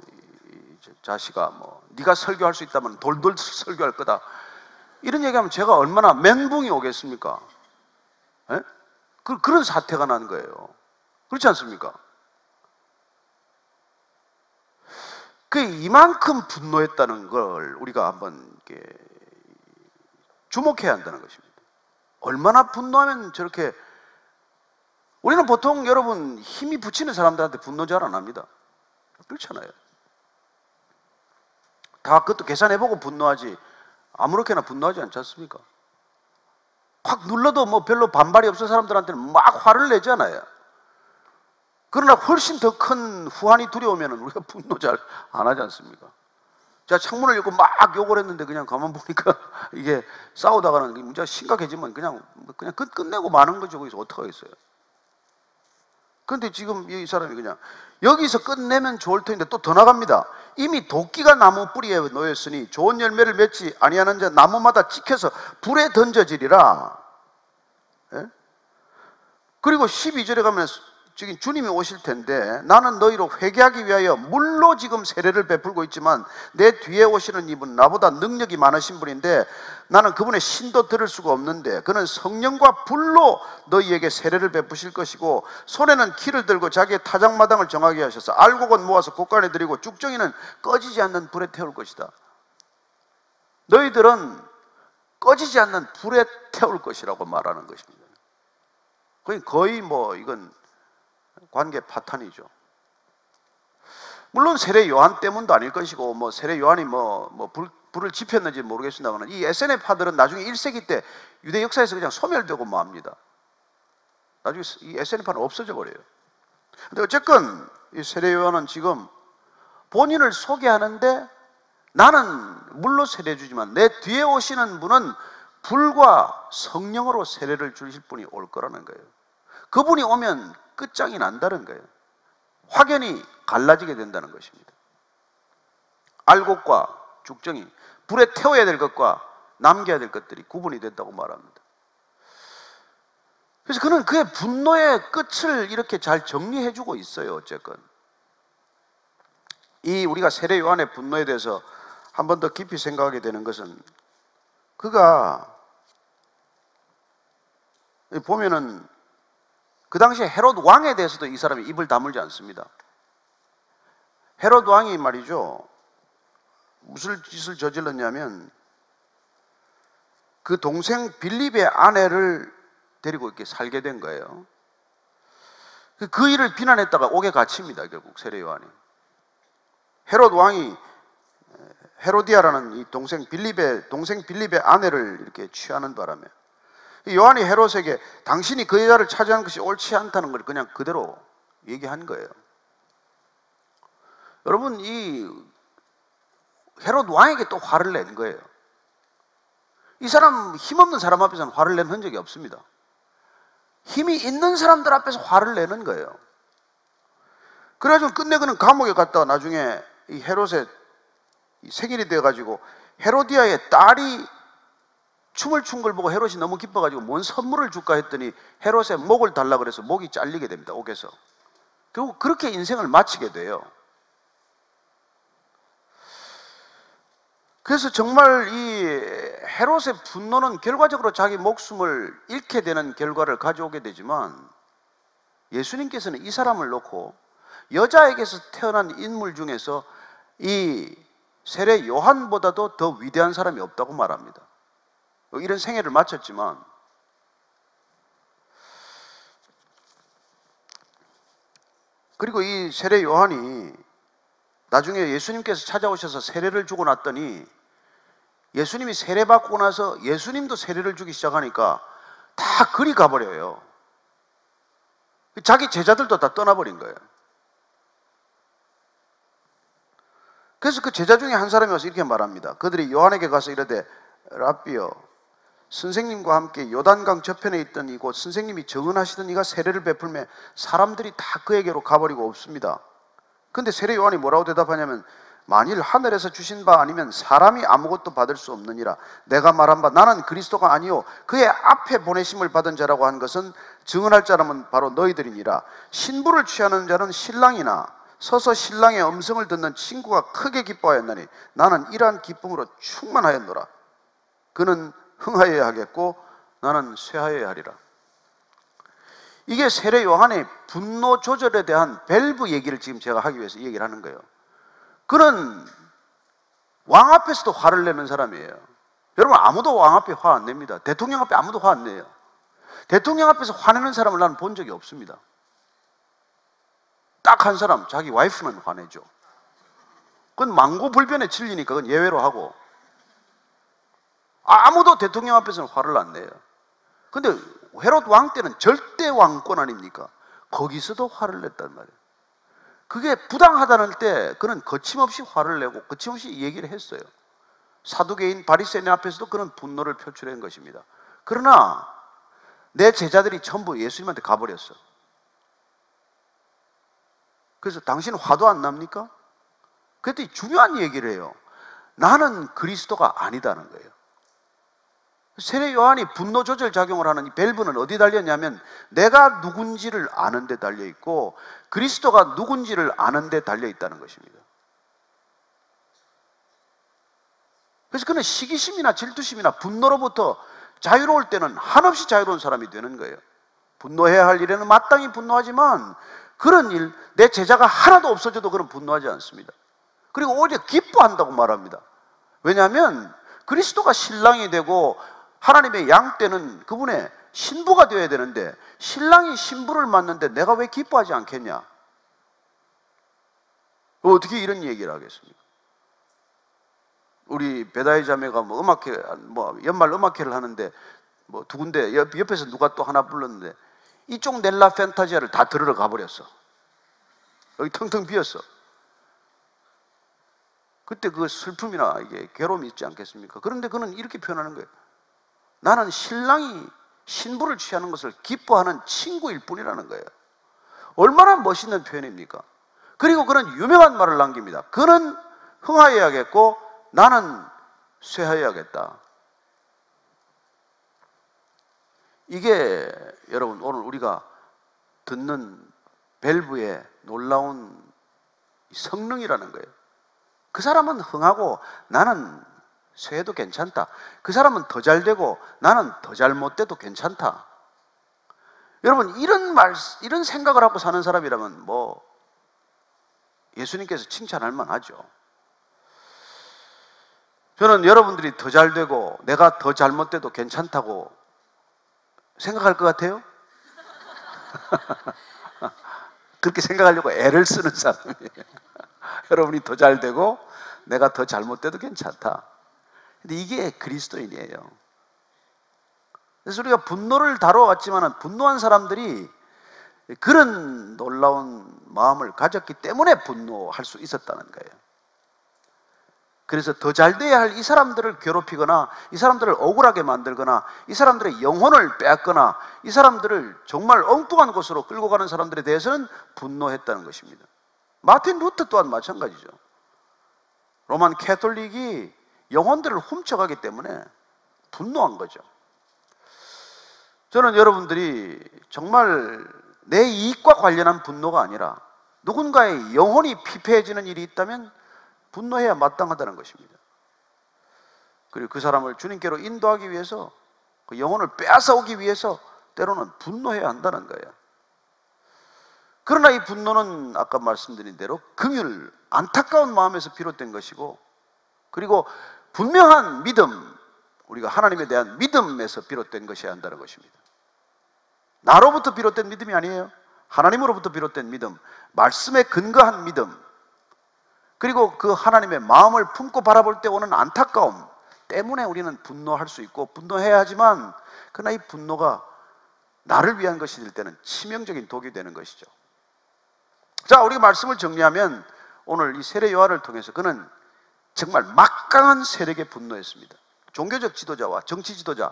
자식아, 뭐 네가 설교할 수 있다면 돌돌 설교할 거다, 이런 얘기하면 제가 얼마나 멘붕이 오겠습니까? 에? 그런 사태가 난 거예요. 그렇지 않습니까? 이만큼 분노했다는 걸 우리가 한번 이렇게 주목해야 한다는 것입니다. 얼마나 분노하면 저렇게, 우리는 보통 여러분 힘이 붙이는 사람들한테 분노 잘 안 합니다. 그렇잖아요. 다 그것도 계산해보고 분노하지 아무렇게나 분노하지 않지 않습니까? 확 눌러도 뭐 별로 반발이 없는 사람들한테는 막 화를 내잖아요. 그러나 훨씬 더 큰 후환이 두려우면 우리가 분노 잘 안 하지 않습니까? 제가 창문을 열고 막 욕을 했는데 그냥 가만 보니까 이게 싸우다가는 문제가 심각해지면 그냥 끝내고 마는 거죠. 거기서 어떡하겠어요? 그런데 지금 이 사람이 그냥 여기서 끝내면 좋을 텐데 또 더 나갑니다. 이미 도끼가 나무 뿌리에 놓였으니 좋은 열매를 맺지 아니하는 자 나무마다 찍혀서 불에 던져지리라. 예? 그리고 12절에 가면 지금 주님이 오실 텐데 나는 너희로 회개하기 위하여 물로 지금 세례를 베풀고 있지만 내 뒤에 오시는 이분 나보다 능력이 많으신 분인데 나는 그분의 신도 들을 수가 없는데 그는 성령과 불로 너희에게 세례를 베푸실 것이고 손에는 키를 들고 자기의 타작마당을 정하게 하셔서 알곡은 모아서 곳간에 들이고 쭉정이는 꺼지지 않는 불에 태울 것이다. 너희들은 꺼지지 않는 불에 태울 것이라고 말하는 것입니다. 거의 뭐 이건 관계 파탄이죠. 물론 세례 요한 때문도 아닐 것이고 뭐 세례 요한이 불을 지폈는지 모르겠습니다만 이 SNF파들은 나중에 1세기 때 유대 역사에서 그냥 소멸되고 맙니다. 나중에 이 SNF파는 없어져 버려요. 근데 어쨌건 이 세례 요한은 지금 본인을 소개하는데 나는 물로 세례 주지만 내 뒤에 오시는 분은 불과 성령으로 세례를 주실 분이 올 거라는 거예요. 그분이 오면 끝장이 난다는 거예요. 확연히 갈라지게 된다는 것입니다. 알곡과 죽정이 불에 태워야 될 것과 남겨야 될 것들이 구분이 된다고 말합니다. 그래서 그는 그의 분노의 끝을 이렇게 잘 정리해주고 있어요. 어쨌건 이 우리가 세례 요한의 분노에 대해서 한 번 더 깊이 생각하게 되는 것은 그가 보면은 그 당시에 헤롯 왕에 대해서도 이 사람이 입을 다물지 않습니다. 헤롯 왕이 말이죠, 무슨 짓을 저질렀냐면 그 동생 빌립의 아내를 데리고 이렇게 살게 된 거예요. 그 일을 비난했다가 옥에 갇힙니다. 결국 세례 요한이. 헤롯 왕이 헤로디아라는 이 동생 빌립의 아내를 이렇게 취하는 바람에 요한이 헤롯에게 당신이 그 여자를 차지하는 것이 옳지 않다는 걸 그냥 그대로 얘기한 거예요. 여러분, 이 헤롯 왕에게 또 화를 낸 거예요. 이 사람 힘없는 사람 앞에서는 화를 낸 흔적이 없습니다. 힘이 있는 사람들 앞에서 화를 내는 거예요. 그래가지고 끝내 그는 감옥에 갔다가 나중에 이 헤롯의 생일이 돼가지고 헤로디아의 딸이 춤을 춘 걸 보고 헤롯이 너무 기뻐가지고 뭔 선물을 줄까 했더니 헤롯의 목을 달라 그래서 목이 잘리게 됩니다. 옥에서. 결국 그렇게 인생을 마치게 돼요. 그래서 정말 이 헤롯의 분노는 결과적으로 자기 목숨을 잃게 되는 결과를 가져오게 되지만 예수님께서는 이 사람을 놓고 여자에게서 태어난 인물 중에서 이 세례 요한보다도 더 위대한 사람이 없다고 말합니다. 이런 생애를 마쳤지만 그리고 이 세례 요한이 나중에 예수님께서 찾아오셔서 세례를 주고 났더니 예수님이 세례 받고 나서 예수님도 세례를 주기 시작하니까 다 그리 가버려요. 자기 제자들도 다 떠나버린 거예요. 그래서 그 제자 중에 한 사람이 와서 이렇게 말합니다. 그들이 요한에게 가서 이르되 랍비여, 선생님과 함께 요단강 저편에 있던 이곳 선생님이 정언하시던 이가 세례를 베풀매 사람들이 다 그에게로 가버리고 없습니다. 근데 세례 요한이 뭐라고 대답하냐면 만일 하늘에서 주신 바 아니면 사람이 아무것도 받을 수 없느니라. 내가 말한 바 나는 그리스도가 아니요 그의 앞에 보내심을 받은 자라고 한 것은 증언할 자라면 바로 너희들이니라. 신부를 취하는 자는 신랑이나 서서 신랑의 음성을 듣는 친구가 크게 기뻐하였나니 나는 이러한 기쁨으로 충만하였노라. 그는 흥하여야 하겠고 나는 쇠하여야 하리라. 이게 세례 요한의 분노 조절에 대한 밸브 얘기를 지금 제가 하기 위해서 이 얘기를 하는 거예요. 그는 왕 앞에서도 화를 내는 사람이에요. 여러분, 아무도 왕 앞에 화 안 냅니다. 대통령 앞에 아무도 화 안 내요. 대통령 앞에서 화내는 사람을 나는 본 적이 없습니다. 딱 한 사람, 자기 와이프는 화내죠. 그건 망고불변의 진리니까 그건 예외로 하고 아무도 대통령 앞에서는 화를 안 내요. 근데 헤롯 왕 때는 절대 왕권 아닙니까? 거기서도 화를 냈단 말이에요. 그게 부당하다는 때 그는 거침없이 화를 내고 거침없이 얘기를 했어요. 사두개인 바리새인 앞에서도 그는 분노를 표출한 것입니다. 그러나 내 제자들이 전부 예수님한테 가버렸어. 그래서 당신 화도 안 납니까? 그랬더니 중요한 얘기를 해요. 나는 그리스도가 아니다는 거예요. 세례 요한이 분노 조절 작용을 하는 이 밸브는 어디 달렸냐면 내가 누군지를 아는 데 달려 있고 그리스도가 누군지를 아는 데 달려 있다는 것입니다. 그래서 그는 시기심이나 질투심이나 분노로부터 자유로울 때는 한없이 자유로운 사람이 되는 거예요. 분노해야 할 일에는 마땅히 분노하지만 그런 일, 내 제자가 하나도 없어져도 그는 분노하지 않습니다. 그리고 오히려 기뻐한다고 말합니다. 왜냐하면 그리스도가 신랑이 되고 하나님의 양 때는 그분의 신부가 되어야 되는데 신랑이 신부를 맞는데 내가 왜 기뻐하지 않겠냐? 어떻게 이런 얘기를 하겠습니까? 우리 배다혜 자매가 연말 음악회를 하는데 두 군데 옆에서 누가 또 하나 불렀는데 이쪽 넬라 팬타지아를 다 들으러 가버렸어. 여기 텅텅 비었어. 그때 그 슬픔이나 이게 괴로움이 있지 않겠습니까? 그런데 그는 이렇게 표현하는 거예요. 나는 신랑이 신부를 취하는 것을 기뻐하는 친구일 뿐이라는 거예요. 얼마나 멋있는 표현입니까? 그리고 그는 유명한 말을 남깁니다. 그는 흥하여야겠고 나는 쇠하여야겠다. 이게 여러분 오늘 우리가 듣는 밸브의 놀라운 성능이라는 거예요. 그 사람은 흥하고 나는 쇠해도 괜찮다. 그 사람은 더 잘되고 나는 더 잘못돼도 괜찮다. 여러분 이런 생각을 하고 사는 사람이라면 예수님께서 칭찬할 만하죠. 저는 여러분들이 더 잘되고 내가 더 잘못돼도 괜찮다고 생각할 것 같아요? 그렇게 생각하려고 애를 쓰는 사람이에요. 여러분이 더 잘되고 내가 더 잘못돼도 괜찮다. 근데 이게 그리스도인이에요. 그래서 우리가 분노를 다뤄왔지만 분노한 사람들이 그런 놀라운 마음을 가졌기 때문에 분노할 수 있었다는 거예요. 그래서 더 잘돼야 할 이 사람들을 괴롭히거나 이 사람들을 억울하게 만들거나 이 사람들의 영혼을 빼앗거나 이 사람들을 정말 엉뚱한 곳으로 끌고 가는 사람들에 대해서는 분노했다는 것입니다. 마틴 루터 또한 마찬가지죠. 로만 캐톨릭이 영혼들을 훔쳐가기 때문에 분노한 거죠. 저는 여러분들이 정말 내 이익과 관련한 분노가 아니라 누군가의 영혼이 피폐해지는 일이 있다면 분노해야 마땅하다는 것입니다. 그리고 그 사람을 주님께로 인도하기 위해서 그 영혼을 빼앗아오기 위해서 때로는 분노해야 한다는 거예요. 그러나 이 분노는 아까 말씀드린 대로 긍휼, 안타까운 마음에서 비롯된 것이고 그리고 분명한 믿음, 우리가 하나님에 대한 믿음에서 비롯된 것이어야 한다는 것입니다. 나로부터 비롯된 믿음이 아니에요. 하나님으로부터 비롯된 믿음, 말씀에 근거한 믿음, 그리고 그 하나님의 마음을 품고 바라볼 때 오는 안타까움 때문에 우리는 분노할 수 있고 분노해야 하지만 그러나 이 분노가 나를 위한 것이 될 때는 치명적인 독이 되는 것이죠. 자, 우리가 말씀을 정리하면 오늘 이 세례 요한을 통해서 그는 정말 막강한 세력에 분노했습니다. 종교적 지도자와 정치 지도자,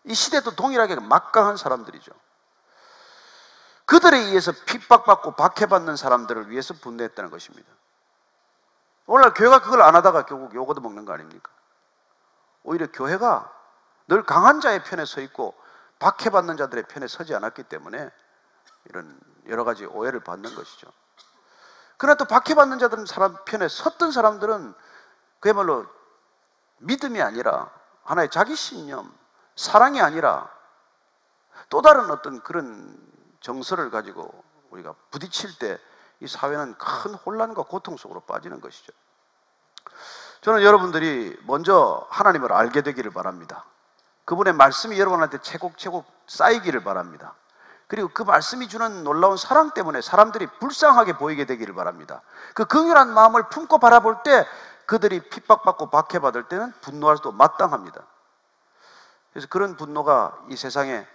이 시대도 동일하게 막강한 사람들이죠. 그들에 의해서 핍박받고 박해받는 사람들을 위해서 분노했다는 것입니다. 오늘날 교회가 그걸 안 하다가 결국 욕 얻어먹는 거 아닙니까? 오히려 교회가 늘 강한 자의 편에 서 있고 박해받는 자들의 편에 서지 않았기 때문에 이런 여러 가지 오해를 받는 것이죠. 그러나 또 박해받는 자들은 사람 편에 섰던 사람들은 그야말로 믿음이 아니라 하나의 자기 신념, 사랑이 아니라 또 다른 어떤 그런 정서를 가지고 우리가 부딪힐 때 이 사회는 큰 혼란과 고통 속으로 빠지는 것이죠. 저는 여러분들이 먼저 하나님을 알게 되기를 바랍니다. 그분의 말씀이 여러분한테 채곡채곡 쌓이기를 바랍니다. 그리고 그 말씀이 주는 놀라운 사랑 때문에 사람들이 불쌍하게 보이게 되기를 바랍니다. 그 긍휼한 마음을 품고 바라볼 때 그들이 핍박받고 박해받을 때는 분노할 수도 마땅합니다. 그래서 그런 분노가 이 세상에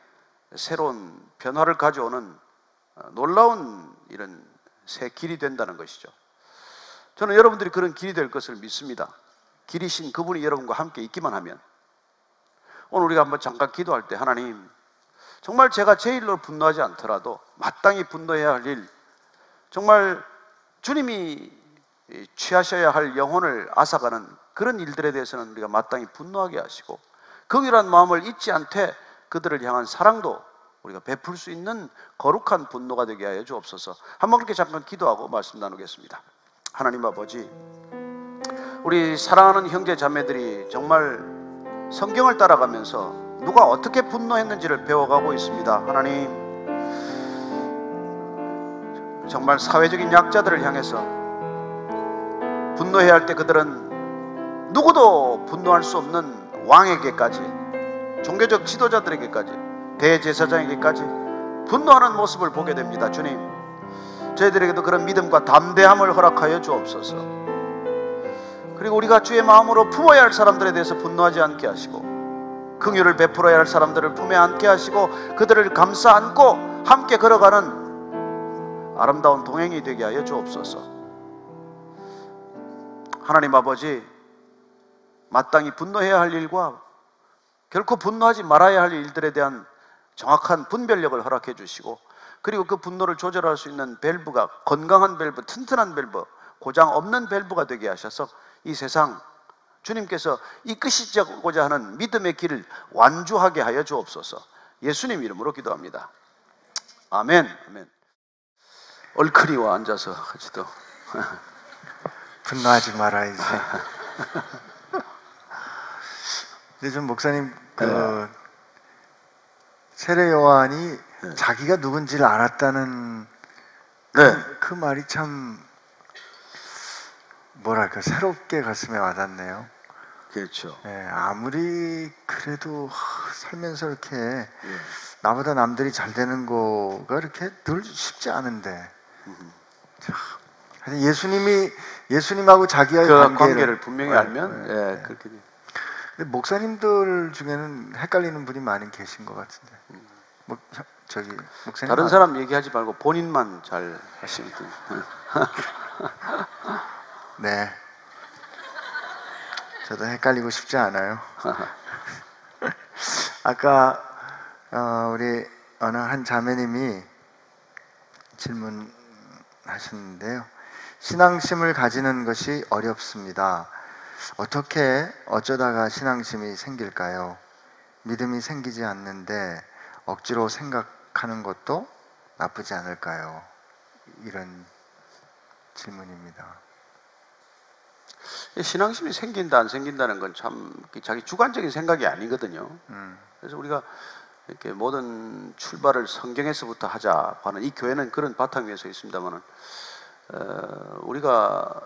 새로운 변화를 가져오는 놀라운 이런 새 길이 된다는 것이죠. 저는 여러분들이 그런 길이 될 것을 믿습니다. 길이신 그분이 여러분과 함께 있기만 하면. 오늘 우리가 한번 잠깐 기도할 때, 하나님, 정말 제가 제 일로 분노하지 않더라도 마땅히 분노해야 할 일, 정말 주님이 취하셔야 할 영혼을 앗아가는 그런 일들에 대해서는 우리가 마땅히 분노하게 하시고, 긍휼한 마음을 잊지 않되 그들을 향한 사랑도 우리가 베풀 수 있는 거룩한 분노가 되게 하여 주옵소서. 한번 그렇게 잠깐 기도하고 말씀 나누겠습니다. 하나님 아버지, 우리 사랑하는 형제 자매들이 정말 성경을 따라가면서 누가 어떻게 분노했는지를 배워가고 있습니다. 하나님, 정말 사회적인 약자들을 향해서 분노해야 할 때 그들은 누구도 분노할 수 없는 왕에게까지, 종교적 지도자들에게까지, 대제사장에게까지 분노하는 모습을 보게 됩니다. 주님, 저희들에게도 그런 믿음과 담대함을 허락하여 주옵소서. 그리고 우리가 주의 마음으로 품어야 할 사람들에 대해서 분노하지 않게 하시고, 긍휼을 베풀어야 할 사람들을 품에 안게 하시고, 그들을 감싸 안고 함께 걸어가는 아름다운 동행이 되게 하여 주옵소서. 하나님 아버지, 마땅히 분노해야 할 일과 결코 분노하지 말아야 할 일들에 대한 정확한 분별력을 허락해 주시고, 그리고 그 분노를 조절할 수 있는 밸브가 건강한 밸브, 튼튼한 밸브, 고장 없는 밸브가 되게 하셔서 이 세상 주님께서 이끄시고자 하는 믿음의 길을 완주하게 하여 주옵소서. 예수님 이름으로 기도합니다. 아멘. 아멘. 얼큰이와 앉아서 같이도 분노하지 말아야지. 근데 좀 목사님, 세례 요한이 자기가 누군지를 알았다는 그 말이 참 뭐랄까 새롭게 가슴에 와닿네요. 그렇죠. 아무리 그래도 살면서 이렇게 나보다 남들이 잘 되는 거가 이렇게 늘 쉽지 않은데, 예수님하고 자기와의 그 관계를 분명히 알면 그렇게 돼요. 근데 목사님들 중에는 헷갈리는 분이 많이 계신 것 같은데, 목사님 다른 사람 얘기하지 말고 본인만 잘 하시면 돼요. 네, 저도 헷갈리고 싶지 않아요. 아까 우리 어느 한 자매님이 질문하셨는데요. 신앙심을 가지는 것이 어렵습니다. 어떻게 어쩌다가 신앙심이 생길까요? 믿음이 생기지 않는데 억지로 생각하는 것도 나쁘지 않을까요? 이런 질문입니다. 신앙심이 생긴다 안 생긴다는 건 참 자기 주관적인 생각이 아니거든요. 그래서 우리가 이렇게 모든 출발을 성경에서부터 하자고 하는, 이 교회는 그런 바탕 위에 서 있습니다만은, 우리가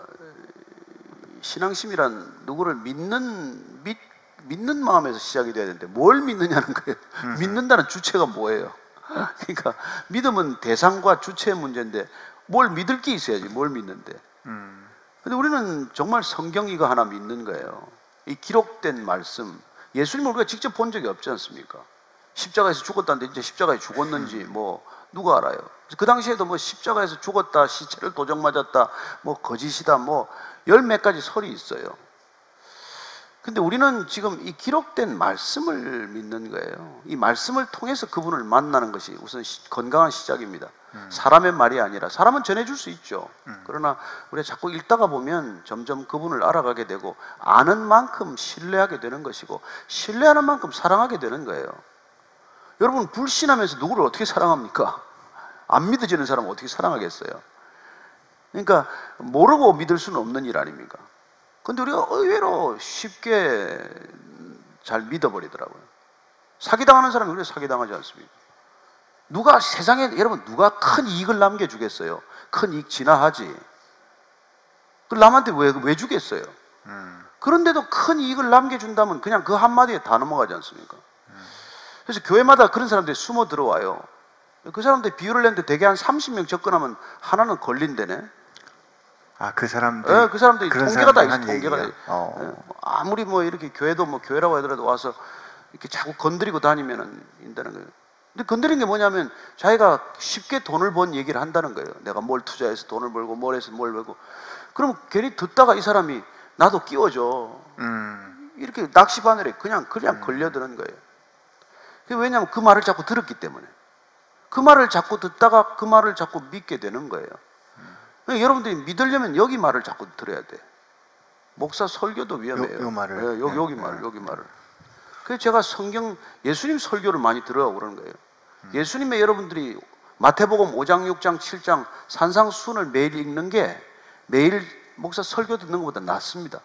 신앙심이란 누구를 믿는 마음에서 시작이 돼야 되는데 뭘 믿느냐는 거예요. 믿는다는 주체가 뭐예요? 그러니까 믿음은 대상과 주체의 문제인데 뭘 믿을 게 있어야지 뭘 믿는데. 근데 우리는 정말 성경 이거 하나 믿는 거예요. 이 기록된 말씀, 예수님을 우리가 직접 본 적이 없지 않습니까? 십자가에서 죽었다는데 이제 십자가에 죽었는지 뭐 누가 알아요? 그 당시에도 뭐 십자가에서 죽었다, 시체를 도적 맞았다, 뭐 거짓이다, 뭐 열 몇 가지 설이 있어요. 근데 우리는 지금 이 기록된 말씀을 믿는 거예요. 이 말씀을 통해서 그분을 만나는 것이 우선 건강한 시작입니다. 사람의 말이 아니라, 사람은 전해줄 수 있죠. 그러나 우리가 자꾸 읽다가 보면 점점 그분을 알아가게 되고, 아는 만큼 신뢰하게 되는 것이고, 신뢰하는 만큼 사랑하게 되는 거예요. 여러분, 불신하면서 누구를 어떻게 사랑합니까? 안 믿어지는 사람은 어떻게 사랑하겠어요? 그러니까 모르고 믿을 수는 없는 일 아닙니까? 근데 우리가 의외로 쉽게 잘 믿어버리더라고요. 사기당하는 사람이 우리가 사기당하지 않습니까? 누가 세상에, 여러분, 누가 큰 이익을 남겨주겠어요? 큰 이익 지나하지. 그 남한테 왜 주겠어요? 그런데도 큰 이익을 남겨준다면 그냥 그 한마디에 다 넘어가지 않습니까? 그래서 교회마다 그런 사람들이 숨어 들어와요. 그 사람들 비유를 냈는데 대개 한 30명 접근하면 하나는 걸린대네. 그 사람들. 그 사람들이 통계가 다 있어. 통계가 다 있어. 아무리 뭐 이렇게 교회도 뭐 교회라고 하더라도 와서 이렇게 자꾸 건드리고 다니면은 인다는 거예요. 근데 건드린 게 뭐냐면 자기가 쉽게 돈을 번 얘기를 한다는 거예요. 내가 뭘 투자해서 돈을 벌고 뭘 해서 뭘 벌고. 그럼 괜히 듣다가 이 사람이 나도 끼워줘. 이렇게 낚시바늘에 그냥 걸려드는 거예요. 왜냐하면 그 말을 자꾸 들었기 때문에. 그 말을 자꾸 듣다가 그 말을 자꾸 믿게 되는 거예요. 여러분들이 믿으려면 여기 말을 자꾸 들어야 돼. 목사 설교도 위험해요. 요 말을. 네, 여기 말을. 그래서 제가 예수님 설교를 많이 들어가고 그러는 거예요. 예수님의 여러분들이 마태복음 5장, 6장, 7장 산상수훈을 매일 읽는 게 매일 목사 설교 듣는 것보다 낫습니다.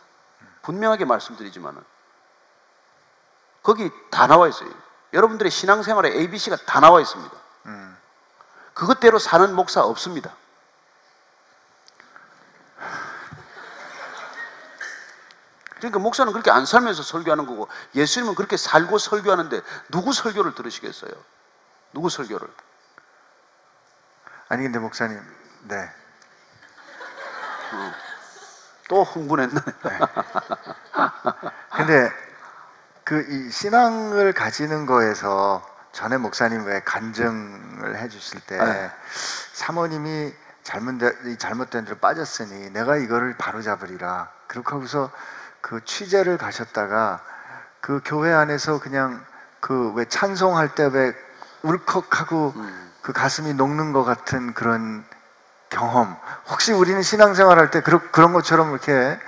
분명하게 말씀드리지만은 거기 다 나와 있어요. 여러분들의 신앙생활에 ABC가 다 나와 있습니다. 그것대로 사는 목사 없습니다. 그러니까 목사는 그렇게 안 살면서 설교하는 거고 예수님은 그렇게 살고 설교하는데 누구 설교를 들으시겠어요? 누구 설교를? 아니 근데 목사님, 네. 또 흥분했네. 네. 근데 이 신앙을 가지는 거에서 전에 목사님 왜 간증을 해주실 때 네. 사모님이 잘못된 대로 빠졌으니 내가 이거를 바로잡으리라. 그렇게 하고서 그 취재를 가셨다가 그 교회 안에서 그냥 그 왜 찬송할 때 왜 울컥하고 그 가슴이 녹는 것 같은 그런 경험. 혹시 우리는 신앙생활할 때 그런 것처럼 이렇게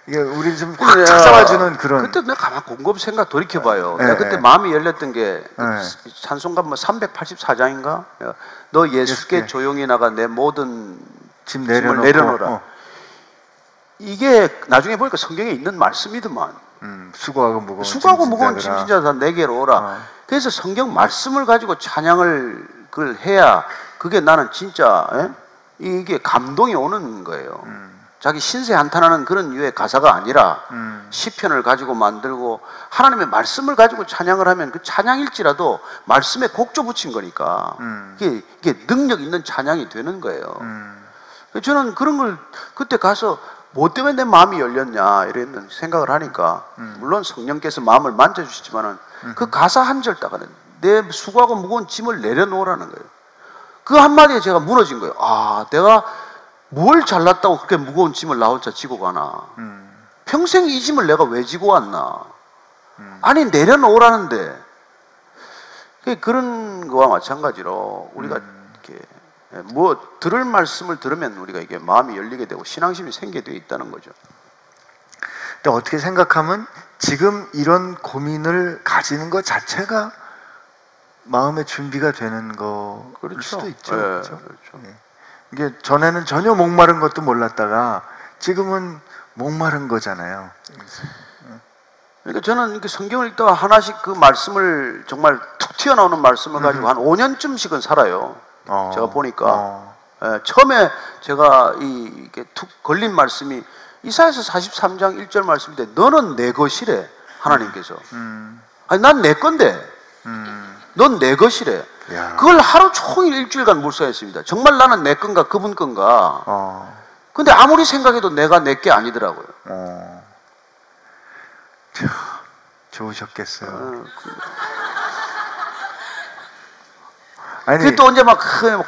이게 우리 좀 확 찾아와주는 그런. 그때 내가 가만 곰곰 생각 돌이켜봐요. 네, 내가 그때 네. 마음이 열렸던 게 네. 찬송가 384장인가? 너 예수께 조용히 나가 내 모든 짐 짐을 내려놓으라. 이게 나중에 보니까 성경에 있는 말씀이더만. 수고하고 무거운 짐진자 다 내게로 오라. 그래서 성경 말씀을 가지고 찬양을 그걸 해야 그게 나는 진짜 이게 감동이 오는 거예요. 자기 신세 한탄하는 그런 유의 가사가 아니라 시편을 가지고 만들고 하나님의 말씀을 가지고 찬양을 하면 그 찬양일지라도 말씀에 곡조 붙인 거니까 이게 능력 있는 찬양이 되는 거예요. 저는 그런 걸 그때 가서 뭐 때문에 내 마음이 열렸냐 이런 생각을 하니까 물론 성령께서 마음을 만져주시지만은 그 가사 한 절 따가는 내 수고하고 무거운 짐을 내려놓으라는 거예요. 그 한마디에 제가 무너진 거예요. 아, 내가 뭘 잘났다고 그렇게 무거운 짐을 나 혼자 지고 가나. 평생 이 짐을 내가 왜 지고 왔나. 아니 내려놓으라는데. 그런 거와 마찬가지로 우리가 이렇게 들을 말씀을 들으면 우리가 이게 마음이 열리게 되고 신앙심이 생기게 되어 있다는 거죠. 근데 어떻게 생각하면 지금 이런 고민을 가지는 것 자체가 마음의 준비가 되는 거일 수도 있죠. 네, 그렇죠? 그렇죠. 네. 이게 전에는 전혀 목마른 것도 몰랐다가 지금은 목마른 거잖아요. 그러니까 저는 이렇게 성경을 읽다가 하나씩 그 말씀을 정말 툭 튀어나오는 말씀을 가지고 한 5년쯤씩은 살아요. 제가 보니까 처음에 제가 이게 툭 걸린 말씀이 이사야서 43장 1절 말씀인데 너는 내 것이래 하나님께서. 아니 난 내 건데 넌 내 것이래. 야. 그걸 하루 종일 일주일간 묵상했습니다. 정말 나는 내 건가 그분 건가. 근데 아무리 생각해도 내가 내 게 아니더라고요. 좋으셨겠어요. 아니, 그게 또 언제 막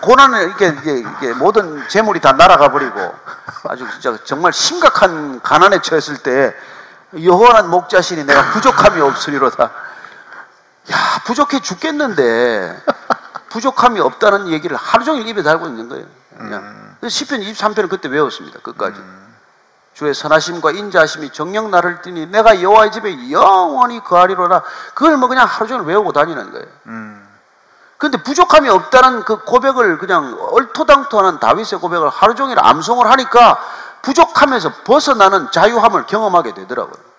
고난을 이게 모든 재물이 다 날아가 버리고 아주 진짜 정말 심각한 가난에 처했을 때 여호와는 목자시니 내가 부족함이 없으리로다. 야, 부족해 죽겠는데 부족함이 없다는 얘기를 하루 종일 입에 달고 있는 거예요. 그냥. 시편 23편은 그때 외웠습니다. 끝까지. 주의 선하심과 인자하심이 정녕 나를 띠니 내가 여호와의 집에 영원히 거하리로라. 그걸 뭐 그냥 하루 종일 외우고 다니는 거예요. 근데 부족함이 없다는 그 고백을 그냥 얼토당토하는 다윗의 고백을 하루 종일 암송을 하니까 부족함에서 벗어나는 자유함을 경험하게 되더라고요.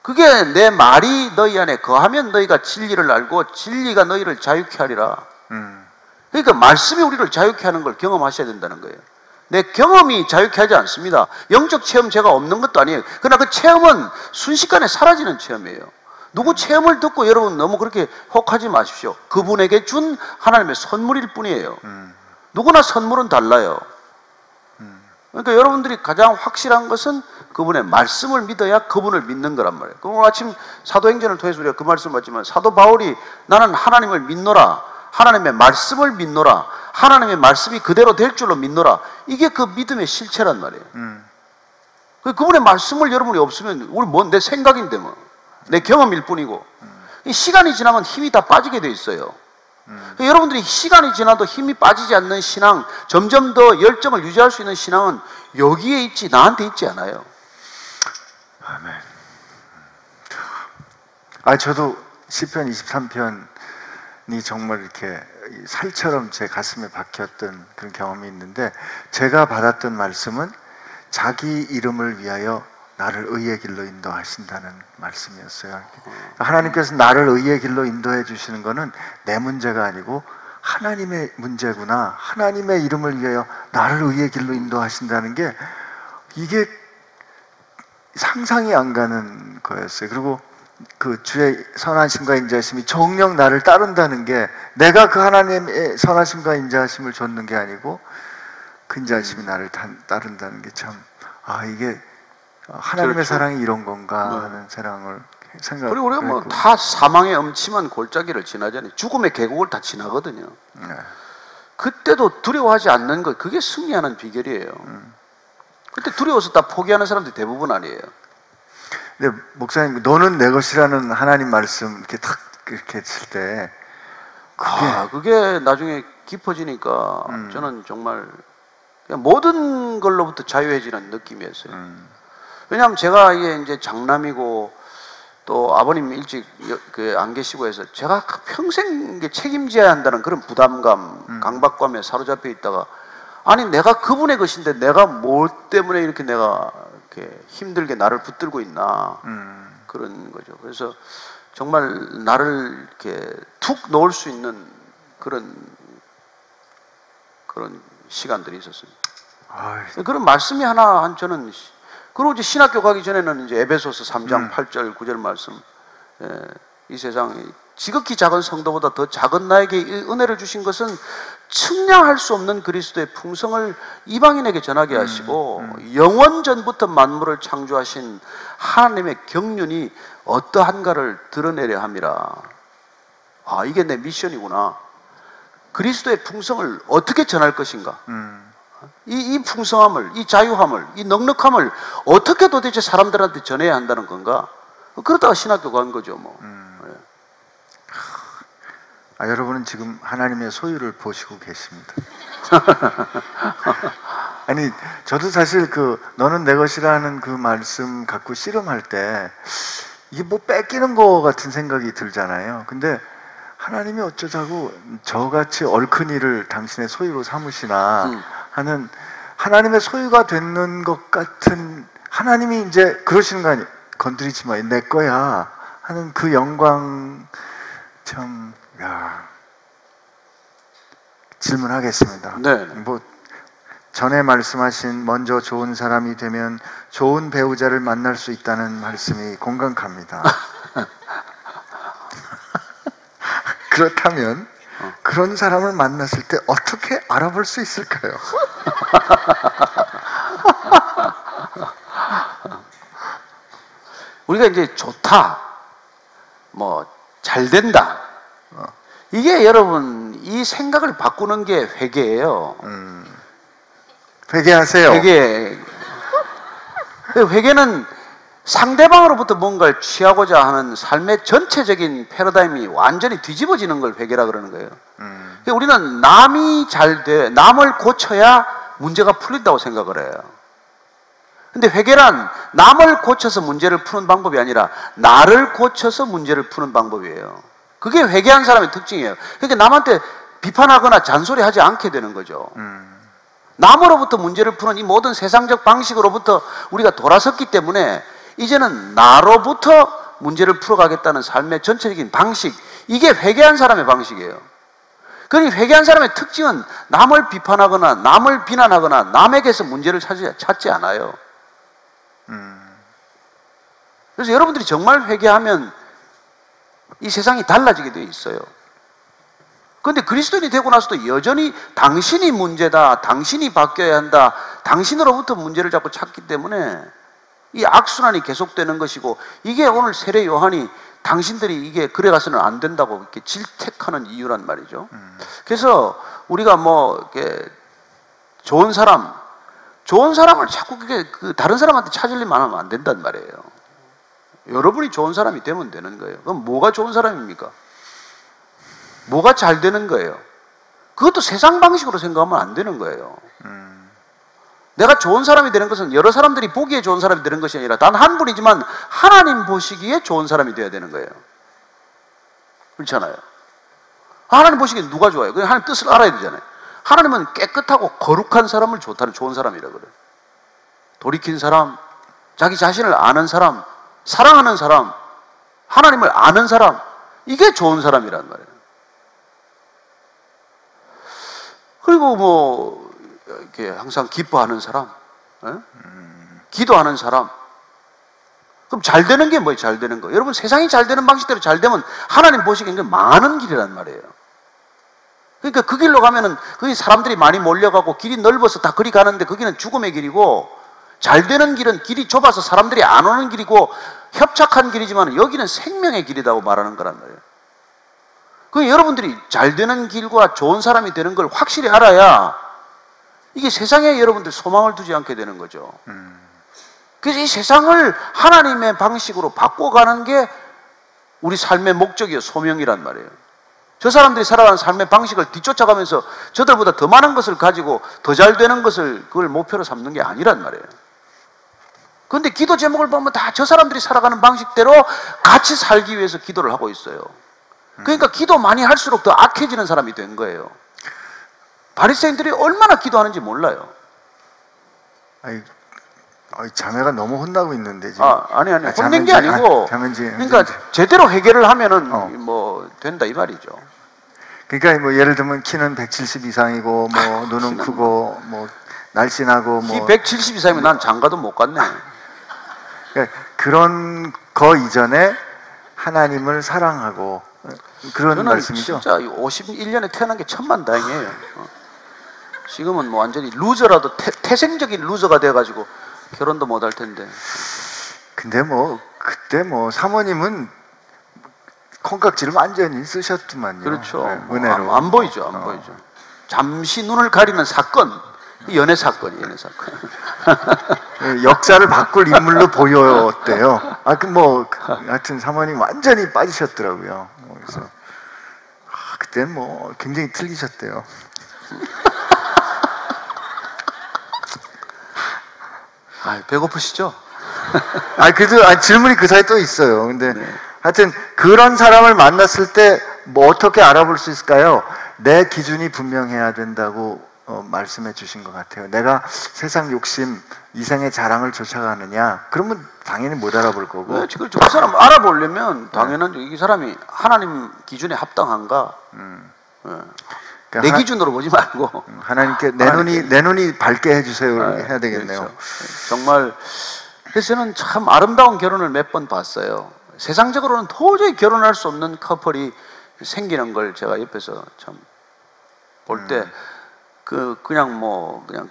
그게 내 말이 너희 안에 거하면 너희가 진리를 알고 진리가 너희를 자유케 하리라. 그러니까 말씀이 우리를 자유케 하는 걸 경험하셔야 된다는 거예요. 내 경험이 자유케 하지 않습니다. 영적 체험 제가 없는 것도 아니에요. 그러나 그 체험은 순식간에 사라지는 체험이에요. 누구 체험을 듣고 여러분 너무 그렇게 혹하지 마십시오. 그분에게 준 하나님의 선물일 뿐이에요. 누구나 선물은 달라요. 그러니까 여러분들이 가장 확실한 것은 그분의 말씀을 믿어야 그분을 믿는 거란 말이에요. 오늘 아침 사도행전을 통해서 우리가 그 말씀을 봤지만 사도 바울이 나는 하나님을 믿노라, 하나님의 말씀을 믿노라, 하나님의 말씀이 그대로 될 줄로 믿노라. 이게 그 믿음의 실체란 말이에요. 그분의 말씀을 여러분이 없으면 우리 내 생각인데 뭐 내 경험일 뿐이고 이 시간이 지나면 힘이 다 빠지게 돼 있어요. 여러분들이 시간이 지나도 힘이 빠지지 않는 신앙, 점점 더 열정을 유지할 수 있는 신앙은 여기에 있지 나한테 있지 않아요. 아멘. 저도 시편 23편이 정말 이렇게 살처럼 제 가슴에 박혔던 그런 경험이 있는데, 제가 받았던 말씀은 자기 이름을 위하여 나를 의의 길로 인도하신다는 말씀이었어요. 하나님께서 나를 의의 길로 인도해 주시는 것은 내 문제가 아니고 하나님의 문제구나. 하나님의 이름을 위하여 나를 의의 길로 인도하신다는 게 이게 상상이 안 가는 거였어요. 그리고 그 주의 선하심과 인자하심이 정녕 나를 따른다는 게 내가 그 하나님의 선하심과 인자하심을 줬는 게 아니고 그 인자하심이 나를 따른다는 게 참, 이게 하나님의 그렇죠. 사랑이 이런 건가 하는 사랑을 생각. 그리고 우리가 뭐 다 사망의 엄침한 골짜기를 지나잖아요. 죽음의 계곡을 다 지나거든요. 그때도 두려워하지 않는 것, 그게 승리하는 비결이에요. 그때 두려워서 다 포기하는 사람들이 대부분 아니에요. 근데 목사님, 너는 내 것이라는 하나님 말씀 이렇게 탁 이렇게 했을 때 그게 나중에 깊어지니까 저는 정말 그냥 모든 걸로부터 자유해지는 느낌이었어요. 왜냐하면 제가 이제 장남이고 또 아버님 일찍 안 계시고 해서 제가 평생 책임져야 한다는 그런 부담감, 강박감에 사로잡혀 있다가, 아니 내가 그분의 것인데 내가 뭐 때문에 이렇게 내가 이렇게 힘들게 나를 붙들고 있나, 그런 거죠. 그래서 정말 나를 이렇게 툭 놓을 수 있는 그런 시간들이 있었습니다. 그런 말씀이 하나 저는. 그리고 이제 신학교 가기 전에는 이제 에베소서 3장 8절 9절 말씀, 이 세상에 지극히 작은 성도보다 더 작은 나에게 이 은혜를 주신 것은 측량할 수 없는 그리스도의 풍성을 이방인에게 전하게 하시고 영원 전부터 만물을 창조하신 하나님의 경륜이 어떠한가를 드러내려 함이라. 이게 내 미션이구나. 그리스도의 풍성을 어떻게 전할 것인가. 이 풍성함을, 이 자유함을, 이 넉넉함을 어떻게 도대체 사람들한테 전해야 한다는 건가? 그러다가 신학교 간 거죠, 뭐. 여러분은 지금 하나님의 소유를 보시고 계십니다. 아니, 저도 사실 너는 내 것이라는 그 말씀 갖고 씨름할 때 이게 뭐 뺏기는 거 같은 생각이 들잖아요. 근데 하나님이 어쩌자고 저같이 얼큰이를 당신의 소유로 삼으시나 하는, 하나님의 소유가 되는 것 같은, 하나님이 이제 그러시는 거 아니에요. 건드리지 마, 내 거야 하는 그 영광. 참, 질문하겠습니다. 네. 뭐 전에 말씀하신 먼저 좋은 사람이 되면 좋은 배우자를 만날 수 있다는 말씀이 공감 갑니다. 그렇다면 그런 사람을 만났을 때 어떻게 알아볼 수 있을까요? 우리가 이제 좋다, 뭐 잘 된다, 이게 여러분 이 생각을 바꾸는 게 회개예요. 회개하세요. 회개는 상대방으로부터 뭔가를 취하고자 하는 삶의 전체적인 패러다임이 완전히 뒤집어지는 걸 회개라 그러는 거예요. 우리는 남을 고쳐야 문제가 풀린다고 생각을 해요. 근데 회개란 남을 고쳐서 문제를 푸는 방법이 아니라 나를 고쳐서 문제를 푸는 방법이에요. 그게 회개한 사람의 특징이에요. 그러니까 남한테 비판하거나 잔소리하지 않게 되는 거죠. 남으로부터 문제를 푸는 이 모든 세상적 방식으로부터 우리가 돌아섰기 때문에 이제는 나로부터 문제를 풀어가겠다는 삶의 전체적인 방식, 이게 회개한 사람의 방식이에요. 그러니 회개한 사람의 특징은 남을 비판하거나 남을 비난하거나 남에게서 문제를 찾지 않아요. 그래서 여러분들이 정말 회개하면 이 세상이 달라지게 되어 있어요. 그런데 그리스도인이 되고 나서도 여전히 당신이 문제다, 당신이 바뀌어야 한다, 당신으로부터 문제를 자꾸 찾기 때문에 이 악순환이 계속되는 것이고, 이게 오늘 세례 요한이 당신들이 이게 그래 가서는 안 된다고 이렇게 질책하는 이유란 말이죠. 그래서 우리가 뭐 이렇게 좋은 사람을 자꾸 그 다른 사람한테 찾으려면 하면 안 된단 말이에요. 여러분이 좋은 사람이 되면 되는 거예요. 그럼 뭐가 좋은 사람입니까? 뭐가 잘 되는 거예요? 그것도 세상 방식으로 생각하면 안 되는 거예요. 내가 좋은 사람이 되는 것은 여러 사람들이 보기에 좋은 사람이 되는 것이 아니라 단 한 분이지만 하나님 보시기에 좋은 사람이 되어야 되는 거예요. 그렇잖아요. 하나님 보시기에 누가 좋아요? 그냥 하나님 뜻을 알아야 되잖아요. 하나님은 깨끗하고 거룩한 사람을 좋은 사람이라 그래요. 돌이킨 사람, 자기 자신을 아는 사람, 사랑하는 사람, 하나님을 아는 사람, 이게 좋은 사람이란 말이에요. 그리고 뭐 이렇게 항상 기뻐하는 사람, 기도하는 사람. 그럼 잘 되는 게 뭐예요? 잘 되는 거. 여러분, 세상이 잘 되는 방식대로 잘 되면 하나님 보시기에는 많은 길이란 말이에요. 그러니까 그 길로 가면은 거기 사람들이 많이 몰려가고 길이 넓어서 다 그리 가는데 거기는 죽음의 길이고, 잘 되는 길은 길이 좁아서 사람들이 안 오는 길이고 협착한 길이지만 여기는 생명의 길이라고 말하는 거란 말이에요. 그 여러분들이 잘 되는 길과 좋은 사람이 되는 걸 확실히 알아야 이게 세상에 여러분들 소망을 두지 않게 되는 거죠. 그래서 이 세상을 하나님의 방식으로 바꿔가는 게 우리 삶의 목적이요, 소명이란 말이에요. 저 사람들이 살아가는 삶의 방식을 뒤쫓아가면서 저들보다 더 많은 것을 가지고 더 잘 되는 것을 그걸 목표로 삼는 게 아니란 말이에요. 그런데 기도 제목을 보면 다 저 사람들이 살아가는 방식대로 같이 살기 위해서 기도를 하고 있어요. 그러니까 기도 많이 할수록 더 악해지는 사람이 된 거예요. 바리새인들이 얼마나 기도하는지 몰라요. 아니, 자매가 너무 혼나고 있는데 지금. 아니 혼낸 게 아니고, 그러니까 제대로 해결을 하면은 뭐 된다 이 말이죠. 그러니까 뭐 예를 들면 키는 170 이상이고 뭐 눈은 크고 뭐 날씬하고 뭐 170 이상이면 난 장가도 못 갔네. 그러니까 그런 거 이전에 하나님을 사랑하고 그런 말씀이죠. 진짜 51년에 태어난 게 천만다행이에요. 지금은 뭐 완전히 루저라도 태생적인 루저가 돼가지고 결혼도 못 할 텐데. 근데 뭐 그때 뭐 사모님은 콩깍지를 완전히 쓰셨지만요. 그렇죠. 네, 은혜로. 안 보이죠, 안 보이죠. 잠시 눈을 가리는 사건, 연애 사건이 연애 사건. 역사를 바꿀 인물로 보였대요. 하여튼 사모님 완전히 빠지셨더라고요. 그래서 그때는 뭐 굉장히 틀리셨대요. 배고프시죠? 그래도 질문이 그 사이에 또 있어요. 근데 하여튼 그런 사람을 만났을 때 뭐 어떻게 알아볼 수 있을까요? 내 기준이 분명해야 된다고 말씀해 주신 것 같아요. 내가 세상 욕심, 이생의 자랑을 쫓아가느냐? 그러면 당연히 못 알아볼 거고. 그 사람 알아보려면 당연한 이 사람이 하나님 기준에 합당한가? 그러니까 내 기준으로 보지 말고 하나님께 내 눈이 밝게 해주세요. 해야 되겠네요. 그렇죠. 정말. 그래서 저는 참 아름다운 결혼을 몇 번 봤어요. 세상적으로는 도저히 결혼할 수 없는 커플이 생기는 걸 제가 옆에서 참 볼 때 그냥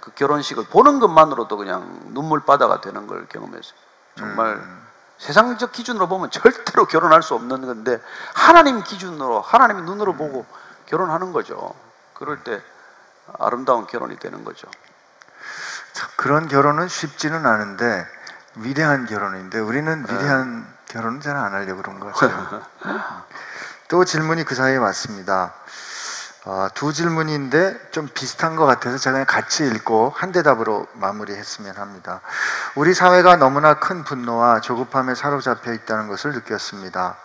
그 결혼식을 보는 것만으로도 그냥 눈물바다가 되는 걸 경험했어요. 정말 세상적 기준으로 보면 절대로 결혼할 수 없는 건데 하나님 기준으로, 하나님의 눈으로 보고 결혼하는 거죠. 그럴 때 아름다운 결혼이 되는 거죠. 그런 결혼은 쉽지는 않은데 위대한 결혼인데 우리는 위대한 결혼은 잘 안 하려고 그런 것 같아요. 또 질문이 그 사이에 왔습니다. 두 질문인데 좀 비슷한 것 같아서 제가 그냥 같이 읽고 한 대답으로 마무리했으면 합니다. 우리 사회가 너무나 큰 분노와 조급함에 사로잡혀 있다는 것을 느꼈습니다.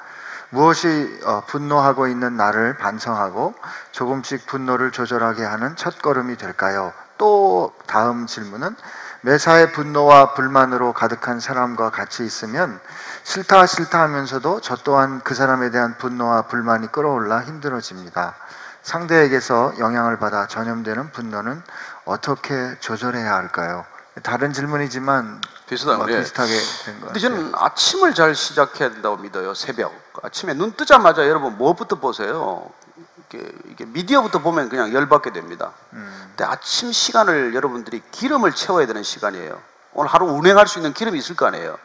무엇이 분노하고 있는 나를 반성하고 조금씩 분노를 조절하게 하는 첫걸음이 될까요? 또 다음 질문은 매사에 분노와 불만으로 가득한 사람과 같이 있으면 싫다 하면서도 저 또한 그 사람에 대한 분노와 불만이 끌어올라 힘들어집니다. 상대에게서 영향을 받아 전염되는 분노는 어떻게 조절해야 할까요? 다른 질문이지만 비슷하게 된 것 같아요. 근데 저는 아침을 잘 시작해야 된다고 믿어요. 새벽 아침에 눈 뜨자마자 여러분 무엇부터 보세요? 이게 미디어부터 보면 그냥 열받게 됩니다. 근데 아침 시간을 여러분들이 기름을 채워야 되는 시간이에요. 오늘 하루 운행할 수 있는 기름이 있을 거 아니에요.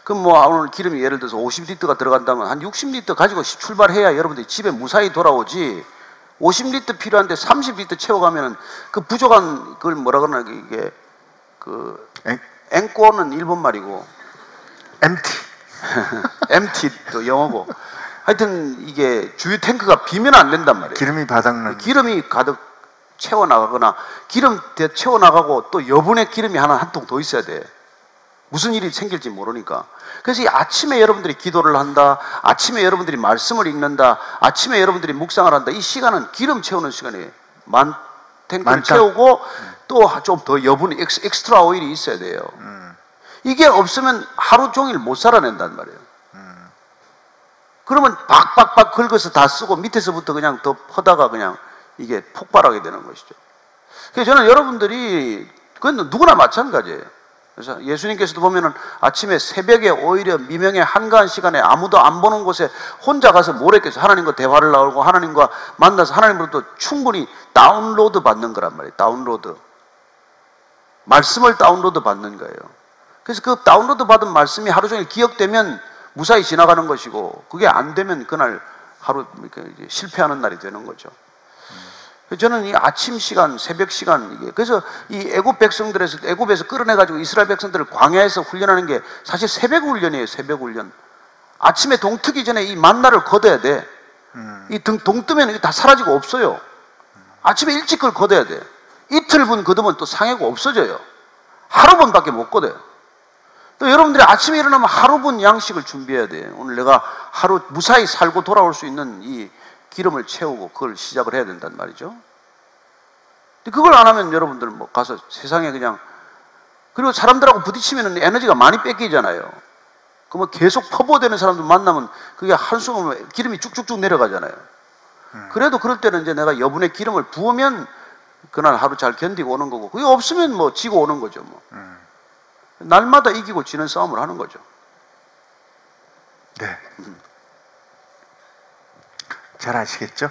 그럼 뭐 오늘 기름이 예를 들어서 50리터가 들어간다면 한 60리터 가지고 출발해야 여러분들이 집에 무사히 돌아오지. 50리터 필요한데 30리터 채워가면은 그 부족한 그걸 뭐라 그러나 이게 그 앵꼬는 일본 말이고 empty도 영어고 하여튼 이게 주유 탱크가 비면 안 된단 말이에요. 기름이 바닥나는. 기름이 가득 채워 나가거나 기름 채워 나가고 또 여분의 기름이 한 통 더 있어야 돼. 무슨 일이 생길지 모르니까. 그래서 이 아침에 여러분들이 기도를 한다, 아침에 여러분들이 말씀을 읽는다, 아침에 여러분들이 묵상을 한다. 이 시간은 기름 채우는 시간이에요. 탱크를 채우고 또 좀 더 여분이 엑스트라 오일이 있어야 돼요. 이게 없으면 하루 종일 못 살아낸단 말이에요. 그러면 박박박 긁어서 다 쓰고 밑에서부터 그냥 더 퍼다가 그냥 이게 폭발하게 되는 것이죠. 그래서 저는 여러분들이 그건 누구나 마찬가지예요. 그래서 예수님께서도 보면은 아침에 새벽에 오히려 미명의 한가한 시간에 아무도 안 보는 곳에 혼자 가서 뭘 했겠어요? 하나님과 대화를 나누고 하나님과 만나서 하나님으로부터 충분히 다운로드 받는 거란 말이에요. 다운로드. 말씀을 다운로드 받는 거예요. 그래서 그 다운로드 받은 말씀이 하루 종일 기억되면 무사히 지나가는 것이고, 그게 안 되면 그날 하루 실패하는 날이 되는 거죠. 저는 이 아침 시간, 새벽 시간, 이게 그래서 이 애굽에서 끌어내가지고 이스라엘 백성들을 광야에서 훈련하는 게 사실 새벽 훈련이에요. 새벽 훈련. 아침에 동 트기 전에 이 만나를 걷어야 돼. 이 동 뜨면 이게 다 사라지고 없어요. 아침에 일찍 그걸 걷어야 돼. 이틀분 걷으면 또 상해고 없어져요. 하루분밖에 못 걷어요. 또 여러분들이 아침에 일어나면 하루분 양식을 준비해야 돼. 오늘 내가 하루 무사히 살고 돌아올 수 있는 이 기름을 채우고 그걸 시작을 해야 된단 말이죠. 근데 그걸 안 하면 여러분들 뭐 가서 세상에 그냥, 그리고 사람들하고 부딪히면 에너지가 많이 뺏기잖아요. 그러면 계속 퍼부어대는 사람들 만나면 그게 한숨을 기름이 쭉쭉쭉 내려가잖아요. 그래도 그럴 때는 이제 내가 여분의 기름을 부으면 그날 하루 잘 견디고 오는 거고, 그게 없으면 뭐 지고 오는 거죠. 뭐. 날마다 이기고 지는 싸움을 하는 거죠. 네. 잘 아시겠죠?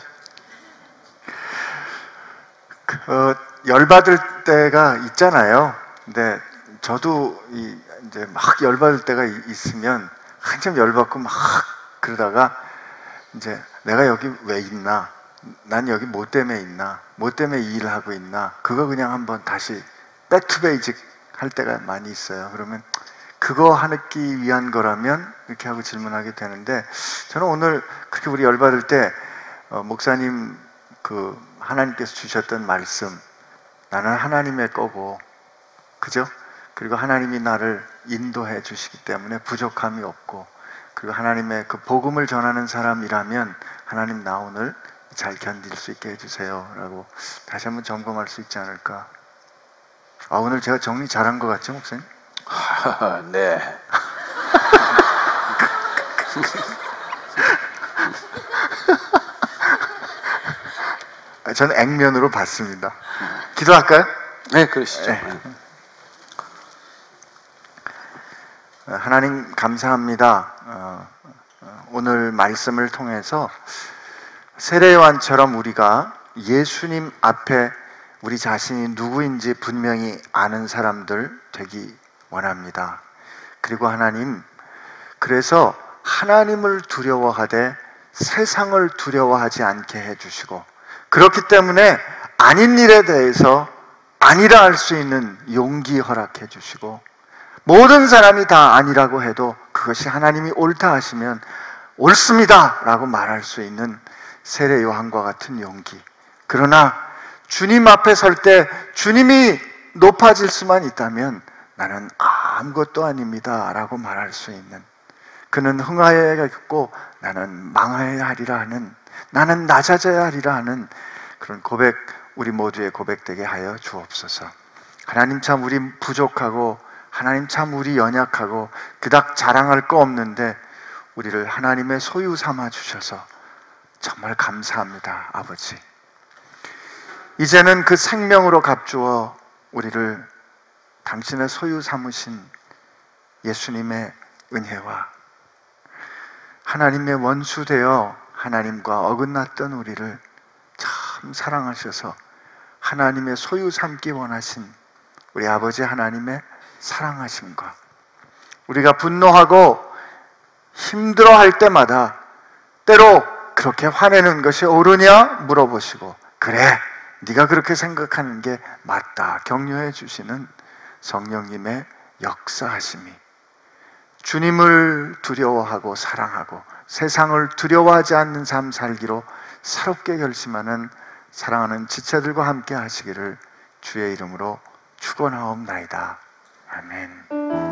열받을 때가 있잖아요. 근데 저도 이제 막 열받을 때가 있으면 한참 열받고 막 그러다가 이제 내가 여기 왜 있나? 난 여기 뭐 때문에 있나? 뭐 때문에 이 일을 하고 있나? 그거 그냥 한번 다시 백투 베이직 할 때가 많이 있어요. 그러면 그거 하기 위한 거라면 이렇게 하고 질문하게 되는데, 저는 오늘 그렇게 우리 열받을 때 목사님 그 하나님께서 주셨던 말씀, 나는 하나님의 거고, 그죠? 그리고 하나님이 나를 인도해 주시기 때문에 부족함이 없고, 그리고 하나님의 그 복음을 전하는 사람이라면 하나님 나 오늘 잘 견딜 수 있게 해주세요 라고 다시 한번 점검할 수 있지 않을까. 오늘 제가 정리 잘한 것 같죠, 목사님? 네. 저는 액면으로 봤습니다. 기도할까요? 네, 그러시죠. 네. 하나님 감사합니다. 오늘 말씀을 통해서 세례요한처럼 우리가 예수님 앞에 우리 자신이 누구인지 분명히 아는 사람들 되기 원합니다. 그리고 하나님, 그래서 하나님을 두려워하되 세상을 두려워하지 않게 해주시고, 그렇기 때문에 아닌 일에 대해서 아니라 할 수 있는 용기 허락해 주시고, 모든 사람이 다 아니라고 해도 그것이 하나님이 옳다 하시면 옳습니다 라고 말할 수 있는 세례 요한과 같은 용기. 그러나 주님 앞에 설 때 주님이 높아질 수만 있다면 나는 아무것도 아닙니다 라고 말할 수 있는, 그는 흥하여야겠고 나는 망하여야 하리라 하는, 나는 낮아져야 하리라 하는 그런 고백, 우리 모두의 고백되게 하여 주옵소서. 하나님 참 우리 부족하고, 하나님 참 우리 연약하고 그닥 자랑할 거 없는데 우리를 하나님의 소유 삼아 주셔서 정말 감사합니다, 아버지. 이제는 그 생명으로 값주어 우리를 당신의 소유 삼으신 예수님의 은혜와 하나님의 원수 되어 하나님과 어긋났던 우리를 참 사랑하셔서 하나님의 소유 삼기 원하신 우리 아버지 하나님의 사랑하심과, 우리가 분노하고 힘들어할 때마다 때로 그렇게 화내는 것이 옳으냐 물어보시고, 그래 네가 그렇게 생각하는 게 맞다 격려해 주시는 성령님의 역사하심이, 주님을 두려워하고 사랑하고 세상을 두려워하지 않는 삶 살기로 새롭게 결심하는 사랑하는 지체들과 함께 하시기를 주의 이름으로 축원하옵나이다. 아멘.